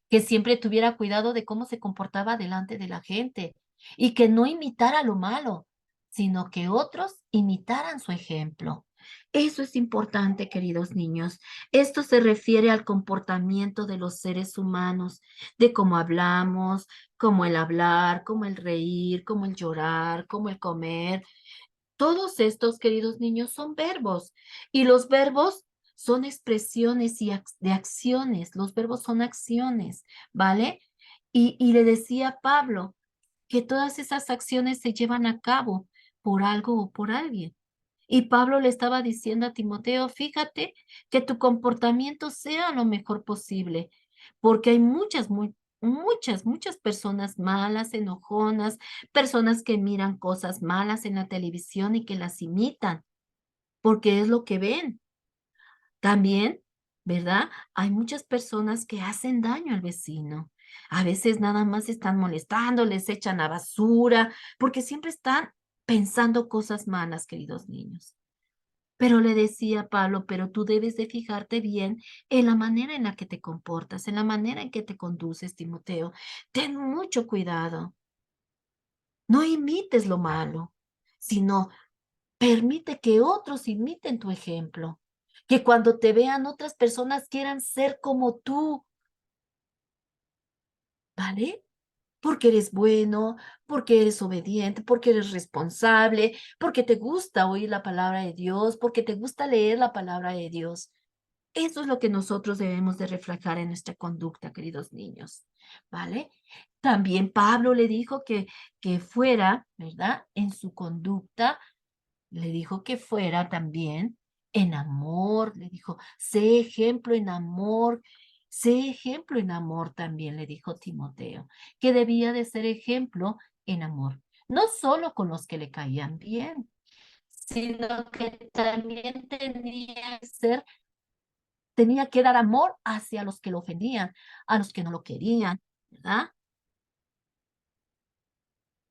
que siempre tuviera cuidado de cómo se comportaba delante de la gente y que no imitara lo malo, sino que otros imitaran su ejemplo. Eso es importante, queridos niños. Esto se refiere al comportamiento de los seres humanos, de cómo hablamos, cómo el hablar, cómo el reír, cómo el llorar, cómo el comer. Todos estos, queridos niños, son verbos y los verbos son expresiones de acciones. Los verbos son acciones, ¿vale? Y le decía a Pablo que todas esas acciones se llevan a cabo por algo o por alguien. Y Pablo le estaba diciendo a Timoteo, fíjate que tu comportamiento sea lo mejor posible, porque hay muchas personas malas, enojonas, personas que miran cosas malas en la televisión y que las imitan, porque es lo que ven. También, ¿verdad? Hay muchas personas que hacen daño al vecino. A veces nada más están molestando, les echan a basura, porque siempre están pensando cosas malas, queridos niños. Pero le decía Pablo, pero tú debes de fijarte bien en la manera en la que te comportas, en la manera en que te conduces, Timoteo. Ten mucho cuidado. No imites lo malo, sino permite que otros imiten tu ejemplo. Que cuando te vean otras personas quieran ser como tú, ¿vale? Porque eres bueno, porque eres obediente, porque eres responsable, porque te gusta oír la palabra de Dios, porque te gusta leer la palabra de Dios. Eso es lo que nosotros debemos de reflejar en nuestra conducta, queridos niños, ¿vale? También Pablo le dijo que fuera, ¿verdad? En su conducta, le dijo que fuera también en amor, le dijo, sé ejemplo en amor, sé ejemplo en amor también, le dijo Timoteo, que debía de ser ejemplo en amor, no solo con los que le caían bien, sino que también tenía que dar amor hacia los que lo ofendían, a los que no lo querían, ¿verdad?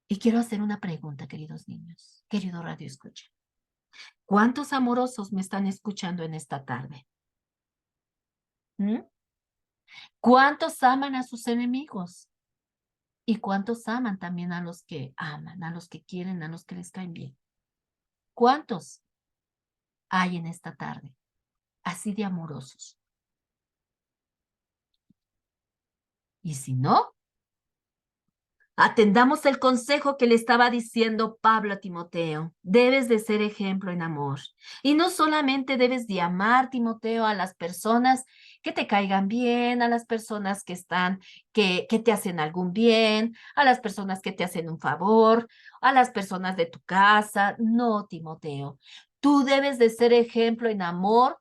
Y quiero hacer una pregunta, queridos niños, querido Radio Escucha. ¿Cuántos amorosos me están escuchando en esta tarde? ¿Mm? ¿Cuántos aman a sus enemigos? ¿Y cuántos aman también a los que aman, a los que quieren, a los que les caen bien? ¿Cuántos hay en esta tarde así de amorosos? Y si no, atendamos el consejo que le estaba diciendo Pablo a Timoteo. Debes de ser ejemplo en amor. Y no solamente debes de amar, Timoteo, a las personas que te caigan bien, a las personas que están, que te hacen algún bien, a las personas que te hacen un favor, a las personas de tu casa. No, Timoteo. Tú debes de ser ejemplo en amor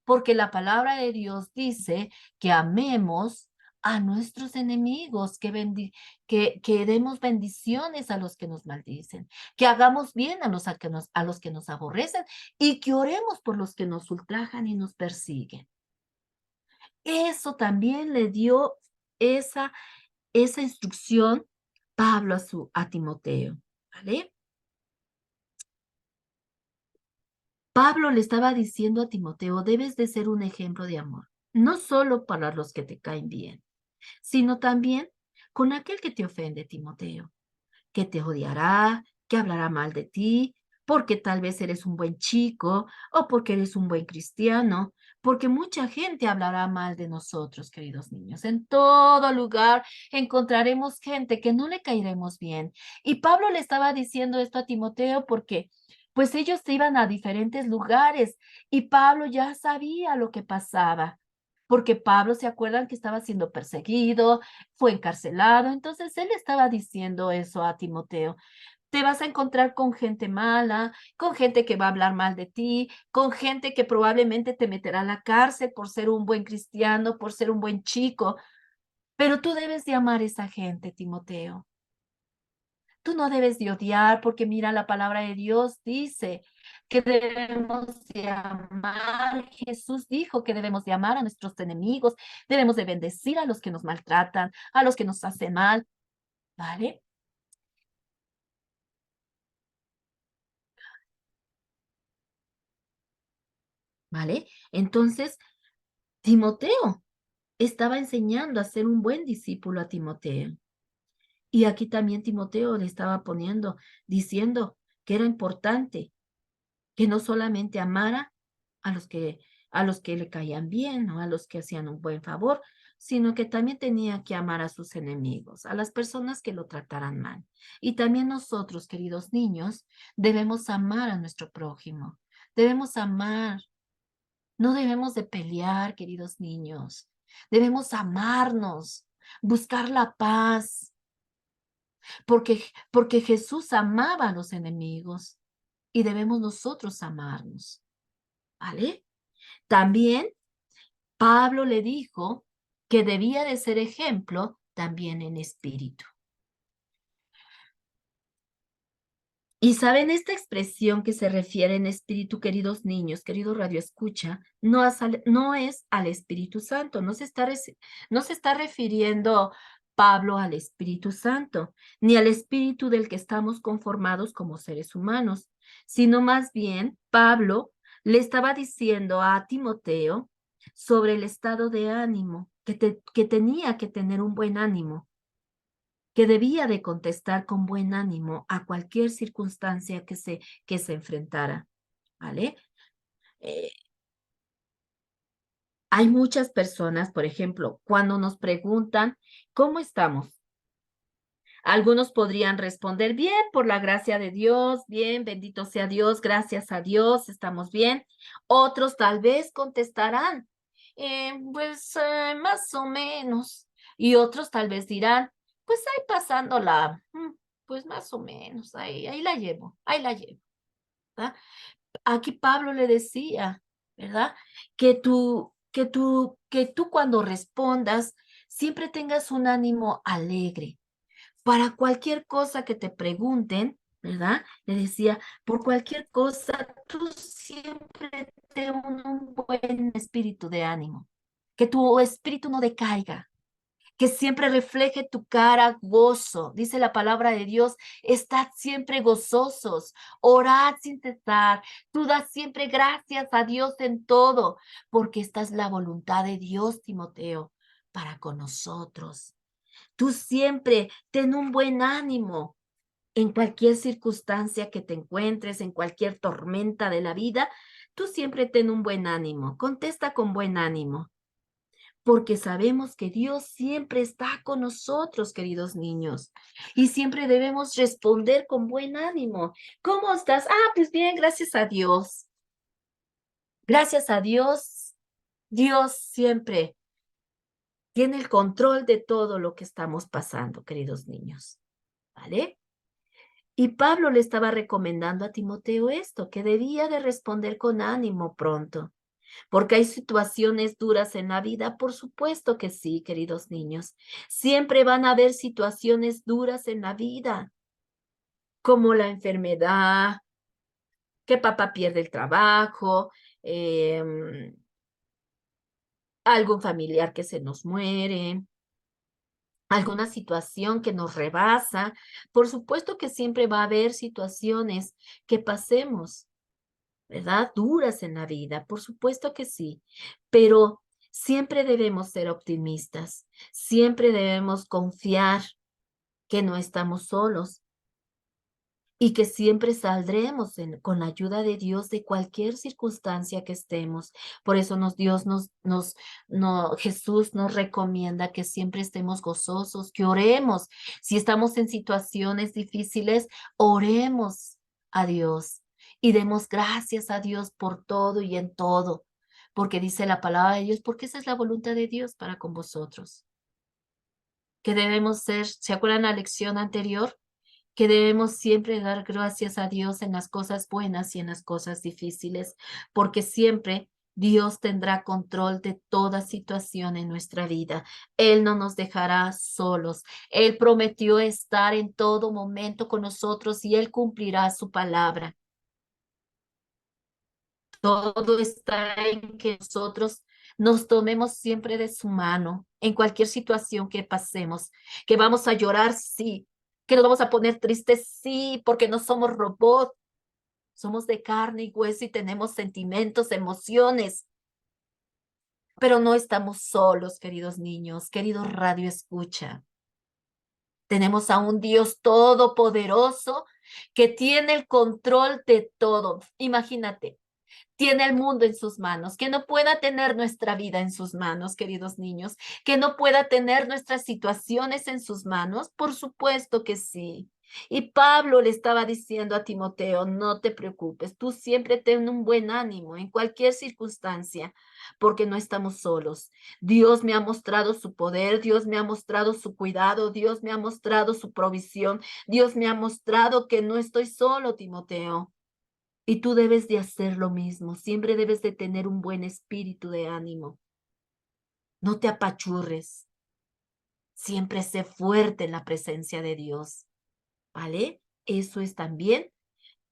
porque la palabra de Dios dice que amemos a nuestros enemigos, que demos bendiciones a los que nos maldicen, que hagamos bien a los que nos aborrecen y que oremos por los que nos ultrajan y nos persiguen. Eso también le dio esa, esa instrucción Pablo a Timoteo, ¿vale? Pablo le estaba diciendo a Timoteo, debes de ser un ejemplo de amor, no solo para los que te caen bien, sino también con aquel que te ofende, Timoteo, que te odiará, que hablará mal de ti, porque tal vez eres un buen chico o porque eres un buen cristiano, porque mucha gente hablará mal de nosotros, queridos niños. En todo lugar encontraremos gente que no le caeremos bien. Y Pablo le estaba diciendo esto a Timoteo porque pues ellos se iban a diferentes lugares y Pablo ya sabía lo que pasaba. Porque Pablo, ¿se acuerdan que estaba siendo perseguido, fue encarcelado? Entonces él estaba diciendo eso a Timoteo. Te vas a encontrar con gente mala, con gente que va a hablar mal de ti, con gente que probablemente te meterá a la cárcel por ser un buen cristiano, por ser un buen chico, pero tú debes de amar a esa gente, Timoteo. Tú no debes de odiar porque mira, la palabra de Dios dice que debemos de amar. Jesús dijo que debemos de amar a nuestros enemigos, debemos de bendecir a los que nos maltratan, a los que nos hacen mal, ¿vale? ¿Vale? Entonces, Timoteo estaba enseñando a ser un buen discípulo a Timoteo. Y aquí también Timoteo le estaba poniendo, diciendo que era importante que no solamente amara a a los que le caían bien o a los que hacían un buen favor, sino que también tenía que amar a sus enemigos, a las personas que lo trataran mal. Y también nosotros, queridos niños, debemos amar a nuestro prójimo. Debemos amar, no debemos de pelear, queridos niños. Debemos amarnos, buscar la paz, porque Jesús amaba a los enemigos y debemos nosotros amarnos, ¿vale? También Pablo le dijo que debía de ser ejemplo también en espíritu. Y saben, esta expresión que se refiere en espíritu, queridos niños, querido Radio Escucha, no es al Espíritu Santo, no se está refiriendo Pablo al Espíritu Santo, ni al espíritu del que estamos conformados como seres humanos, sino más bien Pablo le estaba diciendo a Timoteo sobre el estado de ánimo, que tenía que tener un buen ánimo, que debía de contestar con buen ánimo a cualquier circunstancia que se enfrentara, ¿vale? Eh, hay muchas personas, por ejemplo, cuando nos preguntan, ¿cómo estamos? Algunos podrían responder, bien, por la gracia de Dios, bien, bendito sea Dios, gracias a Dios, estamos bien. Otros tal vez contestarán, más o menos. Y otros tal vez dirán, pues ahí pasándola, pues más o menos, ahí la llevo, ahí la llevo, ¿verdad? Aquí Pablo le decía, ¿verdad? Que tú cuando respondas, siempre tengas un ánimo alegre para cualquier cosa que te pregunten, ¿verdad? Le decía, por cualquier cosa, tú siempre ten un buen espíritu de ánimo, que tu espíritu no decaiga, que siempre refleje tu cara gozo. Dice la palabra de Dios, estad siempre gozosos, orad sin cesar, tú das siempre gracias a Dios en todo, porque esta es la voluntad de Dios, Timoteo, para con nosotros. Tú siempre ten un buen ánimo en cualquier circunstancia que te encuentres, en cualquier tormenta de la vida. Tú siempre ten un buen ánimo. Contesta con buen ánimo, porque sabemos que Dios siempre está con nosotros, queridos niños, y siempre debemos responder con buen ánimo. ¿Cómo estás? Ah, pues bien, gracias a Dios. Gracias a Dios, Dios siempre tiene el control de todo lo que estamos pasando, queridos niños, ¿vale? Y Pablo le estaba recomendando a Timoteo esto, que debía de responder con ánimo pronto, porque hay situaciones duras en la vida, por supuesto que sí, queridos niños. Siempre van a haber situaciones duras en la vida, como la enfermedad, que papá pierde el trabajo, algún familiar que se nos muere, alguna situación que nos rebasa. Por supuesto que siempre va a haber situaciones que pasemos, ¿verdad? Duras en la vida, por supuesto que sí, pero siempre debemos ser optimistas, siempre debemos confiar que no estamos solos y que siempre saldremos con la ayuda de Dios de cualquier circunstancia que estemos. Por eso Jesús nos recomienda que siempre estemos gozosos, que oremos. Si estamos en situaciones difíciles, oremos a Dios y demos gracias a Dios por todo y en todo, porque dice la palabra de Dios, porque esa es la voluntad de Dios para con vosotros. Que debemos ser, ¿se acuerdan la lección anterior? Que debemos siempre dar gracias a Dios en las cosas buenas y en las cosas difíciles, porque siempre Dios tendrá control de toda situación en nuestra vida. Él no nos dejará solos. Él prometió estar en todo momento con nosotros y Él cumplirá su palabra. Todo está en que nosotros nos tomemos siempre de su mano en cualquier situación que pasemos, que vamos a llorar, sí, que nos vamos a poner tristes, sí, porque no somos robots, somos de carne y hueso y tenemos sentimientos, emociones, pero no estamos solos, queridos niños, queridos radio escucha. Tenemos a un Dios todopoderoso que tiene el control de todo. Imagínate, tiene el mundo en sus manos, que no pueda tener nuestra vida en sus manos, queridos niños, que no pueda tener nuestras situaciones en sus manos, por supuesto que sí. Y Pablo le estaba diciendo a Timoteo, no te preocupes, tú siempre ten un buen ánimo en cualquier circunstancia, porque no estamos solos. Dios me ha mostrado su poder, Dios me ha mostrado su cuidado, Dios me ha mostrado su provisión, Dios me ha mostrado que no estoy solo, Timoteo. Y tú debes de hacer lo mismo, siempre debes de tener un buen espíritu de ánimo. No te apachurres, siempre sé fuerte en la presencia de Dios, ¿vale? Eso es también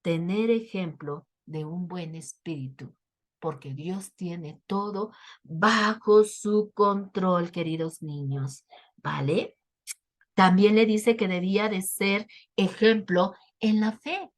tener ejemplo de un buen espíritu, porque Dios tiene todo bajo su control, queridos niños, ¿vale? También le dice que debía de ser ejemplo en la fe.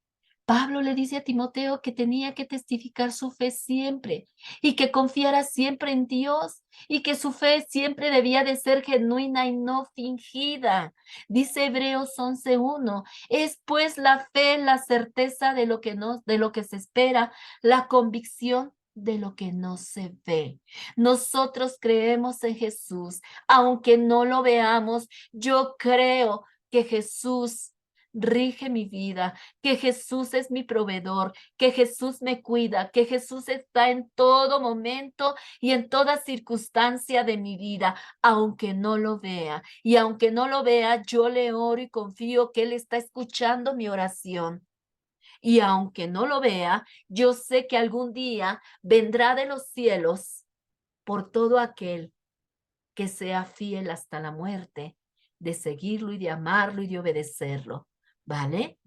Pablo le dice a Timoteo que tenía que testificar su fe siempre y que confiara siempre en Dios y que su fe siempre debía de ser genuina y no fingida. Dice Hebreos 11:1, es pues la fe la certeza de lo que se espera, la convicción de lo que no se ve. Nosotros creemos en Jesús, aunque no lo veamos. Yo creo que Jesús rige mi vida, que Jesús es mi proveedor, que Jesús me cuida, que Jesús está en todo momento y en toda circunstancia de mi vida, aunque no lo vea. Y aunque no lo vea, yo le oro y confío que Él está escuchando mi oración. Y aunque no lo vea, yo sé que algún día vendrá de los cielos por todo aquel que sea fiel hasta la muerte, de seguirlo y de amarlo y de obedecerlo. ¿Vale?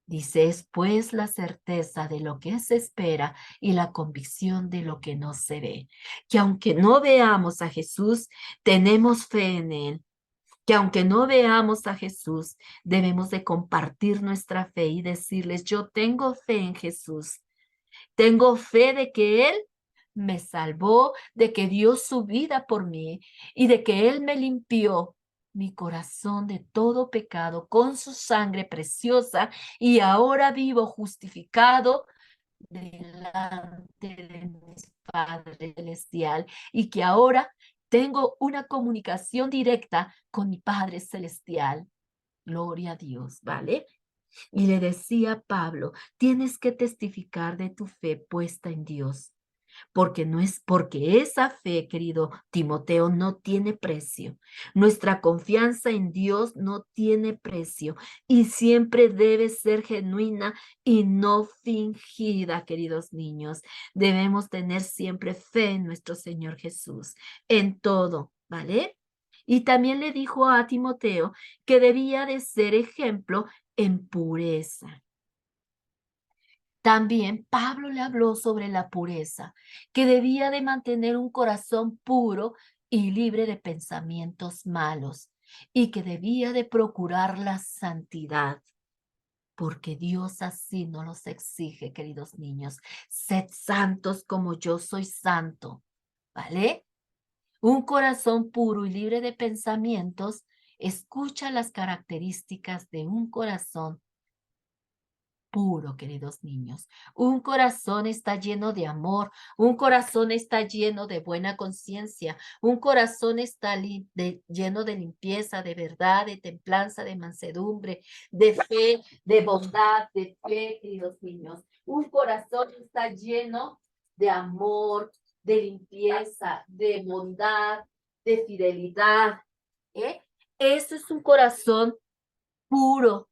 Dice, es pues la certeza de lo que se espera y la convicción de lo que no se ve. Que aunque no veamos a Jesús, tenemos fe en Él. Que aunque no veamos a Jesús, debemos de compartir nuestra fe y decirles, yo tengo fe en Jesús. Tengo fe de que Él me salvó, de que dio su vida por mí y de que Él me limpió mi corazón de todo pecado con su sangre preciosa y ahora vivo justificado delante de mi Padre Celestial y que ahora tengo una comunicación directa con mi Padre Celestial. Gloria a Dios, ¿vale? Y le decía a Pablo, tienes que testificar de tu fe puesta en Dios, porque no es porque esa fe, querido Timoteo, no tiene precio. Nuestra confianza en Dios no tiene precio y siempre debe ser genuina y no fingida, queridos niños. Debemos tener siempre fe en nuestro Señor Jesús, en todo, ¿vale? Y también le dijo a Timoteo que debía de ser ejemplo en pureza. También Pablo le habló sobre la pureza, que debía de mantener un corazón puro y libre de pensamientos malos, y que debía de procurar la santidad, porque Dios así nos los exige, queridos niños. Sed santos como yo soy santo, ¿vale? Un corazón puro y libre de pensamientos escucha las características de un corazón puro, queridos niños. Un corazón está lleno de amor, un corazón está lleno de buena conciencia, un corazón está lleno de limpieza, de verdad, de templanza, de mansedumbre, de fe, de bondad, de fe, queridos niños. Un corazón está lleno de amor, de limpieza, de bondad, de fidelidad. ¿Eh? Eso es un corazón puro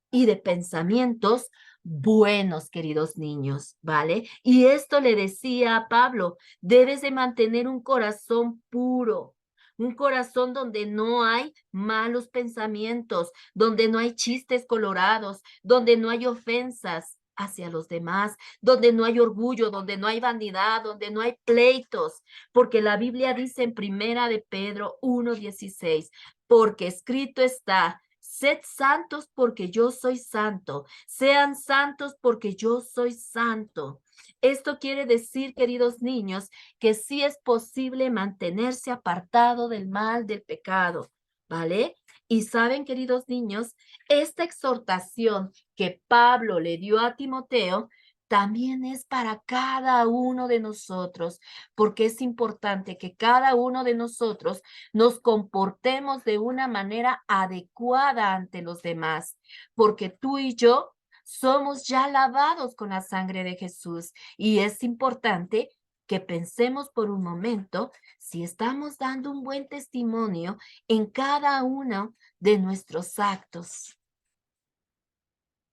y de pensamientos buenos, queridos niños, ¿vale? Y esto le decía a Pablo, debes de mantener un corazón puro, un corazón donde no hay malos pensamientos, donde no hay chistes colorados, donde no hay ofensas hacia los demás, donde no hay orgullo, donde no hay vanidad, donde no hay pleitos, porque la Biblia dice en Primera de Pedro 1:16, porque escrito está: sed santos porque yo soy santo. Sean santos porque yo soy santo. Esto quiere decir, queridos niños, que sí es posible mantenerse apartado del mal, del pecado, ¿vale? Y saben, queridos niños, esta exhortación que Pablo le dio a Timoteo también es para cada uno de nosotros, porque es importante que cada uno de nosotros nos comportemos de una manera adecuada ante los demás, porque tú y yo somos ya lavados con la sangre de Jesús y es importante que pensemos por un momento si estamos dando un buen testimonio en cada uno de nuestros actos.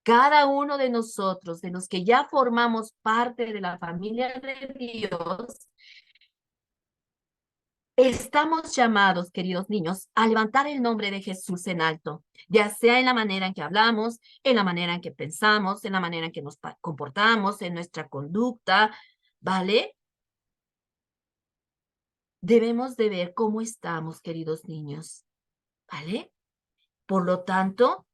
Cada uno de nosotros, de los que ya formamos parte de la familia de Dios, estamos llamados, queridos niños, a levantar el nombre de Jesús en alto, ya sea en la manera en que hablamos, en la manera en que pensamos, en la manera en que nos comportamos, en nuestra conducta, ¿vale? Debemos de ver cómo estamos, queridos niños, ¿vale? Por lo tanto,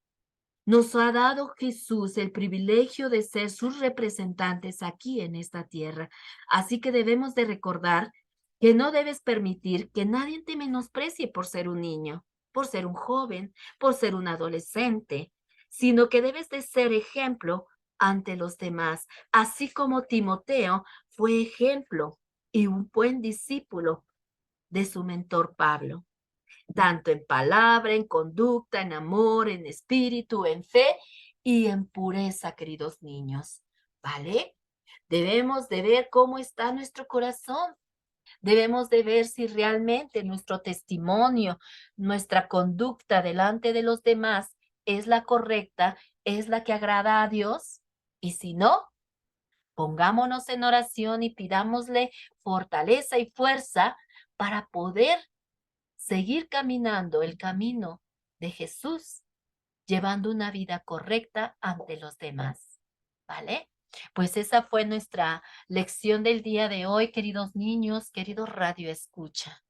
nos ha dado Jesús el privilegio de ser sus representantes aquí en esta tierra. Así que debemos de recordar que no debes permitir que nadie te menosprecie por ser un niño, por ser un joven, por ser un adolescente, sino que debes de ser ejemplo ante los demás, así como Timoteo fue ejemplo y un buen discípulo de su mentor Pablo, tanto en palabra, en conducta, en amor, en espíritu, en fe y en pureza, queridos niños, ¿vale? Debemos de ver cómo está nuestro corazón. Debemos de ver si realmente nuestro testimonio, nuestra conducta delante de los demás es la correcta, es la que agrada a Dios. Y si no, pongámonos en oración y pidámosle fortaleza y fuerza para poder seguir caminando el camino de Jesús, llevando una vida correcta ante los demás. ¿Vale? Pues esa fue nuestra lección del día de hoy, queridos niños, queridos radio escucha.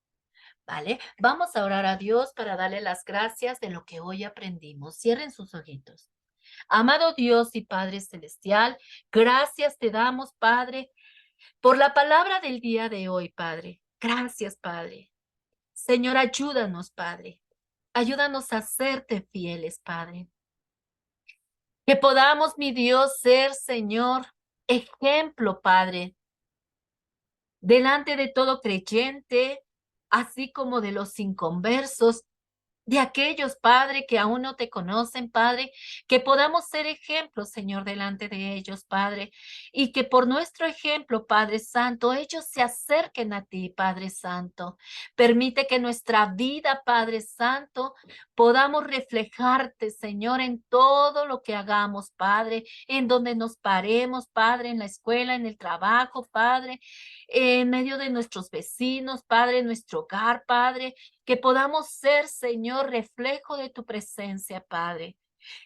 ¿Vale? Vamos a orar a Dios para darle las gracias de lo que hoy aprendimos. Cierren sus ojitos. Amado Dios y Padre Celestial, gracias te damos, Padre, por la palabra del día de hoy, Padre. Gracias, Padre. Señor, ayúdanos, Padre. Ayúdanos a serte fieles, Padre. Que podamos, mi Dios, ser, Señor, ejemplo, Padre, delante de todo creyente, así como de los inconversos, de aquellos, Padre, que aún no te conocen, Padre, que podamos ser ejemplos, Señor, delante de ellos, Padre, y que por nuestro ejemplo, Padre Santo, ellos se acerquen a ti, Padre Santo. Permite que nuestra vida, Padre Santo, podamos reflejarte, Señor, en todo lo que hagamos, Padre, en donde nos paremos, Padre, en la escuela, en el trabajo, Padre, en medio de nuestros vecinos, Padre, en nuestro hogar, Padre, que podamos ser, Señor, reflejo de tu presencia, Padre,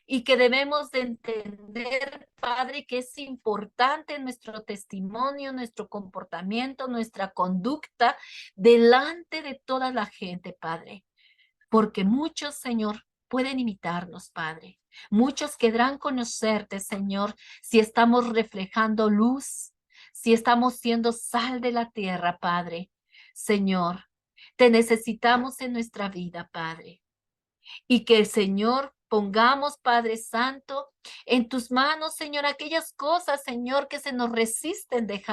y que debemos de entender, Padre, que es importante nuestro testimonio, nuestro comportamiento, nuestra conducta delante de toda la gente, Padre, porque muchos, Señor, pueden imitarnos, Padre. Muchos querrán conocerte, Señor, si estamos reflejando luz, si estamos siendo sal de la tierra, Padre. Señor, te necesitamos en nuestra vida, Padre. Y que el Señor pongamos, Padre Santo, en tus manos, Señor, aquellas cosas, Señor, que se nos resisten de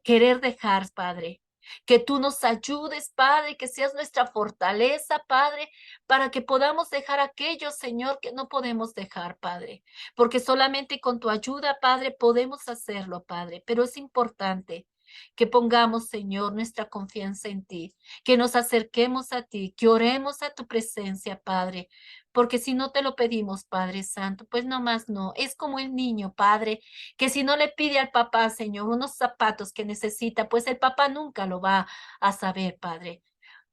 querer dejar, Padre. Que tú nos ayudes, Padre, que seas nuestra fortaleza, Padre, para que podamos dejar aquello, Señor, que no podemos dejar, Padre. Porque solamente con tu ayuda, Padre, podemos hacerlo, Padre. Pero es importante que pongamos, Señor, nuestra confianza en ti, que nos acerquemos a ti, que oremos a tu presencia, Padre, porque si no te lo pedimos, Padre Santo, pues no más no. Es como el niño, Padre, que si no le pide al papá, Señor, unos zapatos que necesita, pues el papá nunca lo va a saber, Padre.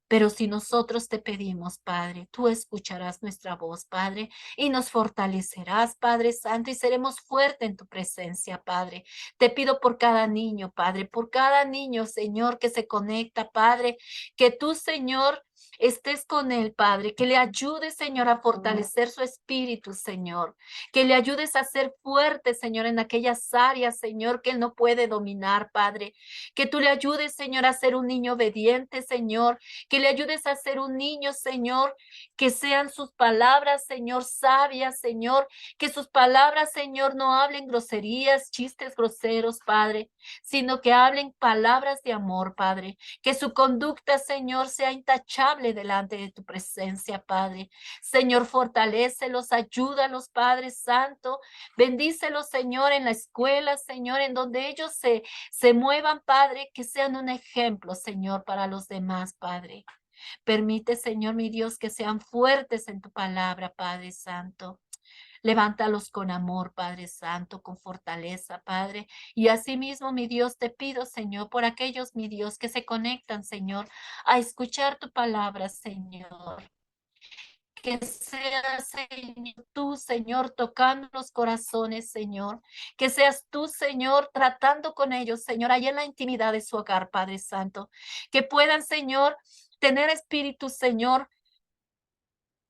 Pero si nosotros te pedimos, Padre, tú escucharás nuestra voz, Padre, y nos fortalecerás, Padre Santo, y seremos fuertes en tu presencia, Padre. Te pido por cada niño, Padre, por cada niño, Señor, que se conecta, Padre, que tú, Señor, estés con él, Padre, que le ayudes, Señor, a fortalecer su espíritu, Señor, que le ayudes a ser fuerte, Señor, en aquellas áreas, Señor, que él no puede dominar, Padre, que tú le ayudes, Señor, a ser un niño obediente, Señor, que le ayudes a ser un niño, Señor, que sean sus palabras, Señor, sabias, Señor, que sus palabras, Señor, no hablen groserías, chistes groseros, Padre, sino que hablen palabras de amor, Padre, que su conducta, Señor, sea intachable delante de tu presencia, Padre. Señor, fortalécelos, ayúdalos, Padre Santo, bendícelos, Señor, en la escuela, Señor, en donde ellos se muevan, Padre, que sean un ejemplo, Señor, para los demás, Padre. Permite, Señor, mi Dios, que sean fuertes en tu palabra, Padre Santo. Levántalos con amor, Padre Santo, con fortaleza, Padre. Y asimismo, mi Dios, te pido, Señor, por aquellos, mi Dios, que se conectan, Señor, a escuchar tu palabra, Señor. Que seas, Señor, tú, Señor, tocando los corazones, Señor. Que seas tú, Señor, tratando con ellos, Señor, allá en la intimidad de su hogar, Padre Santo. Que puedan, Señor, tener espíritu, Señor,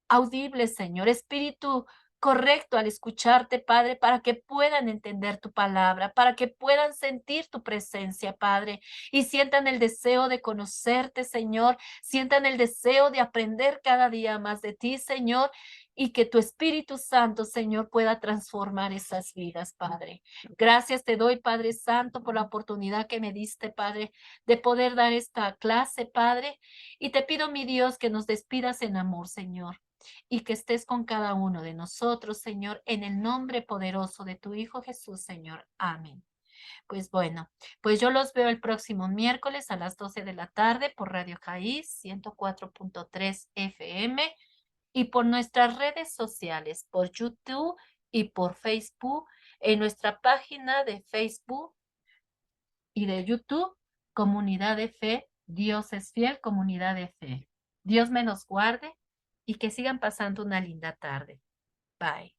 audible, Señor, espíritu correcto al escucharte, Padre, para que puedan entender tu palabra, para que puedan sentir tu presencia, Padre, y sientan el deseo de conocerte, Señor, sientan el deseo de aprender cada día más de ti, Señor, y que tu Espíritu Santo, Señor, pueda transformar esas vidas, Padre. Gracias te doy, Padre Santo, por la oportunidad que me diste, Padre, de poder dar esta clase, Padre, y te pido, mi Dios, que nos despidas en amor, Señor, y que estés con cada uno de nosotros, Señor, en el nombre poderoso de tu Hijo Jesús, Señor. Amén. Pues bueno, pues yo los veo el próximo miércoles a las 12 de la tarde por Radio Jaís 104.3 FM y por nuestras redes sociales, por YouTube y por Facebook, en nuestra página de Facebook y de YouTube, Comunidad de Fe, Dios es fiel, Comunidad de Fe. Dios me los guarde y que sigan pasando una linda tarde. Bye.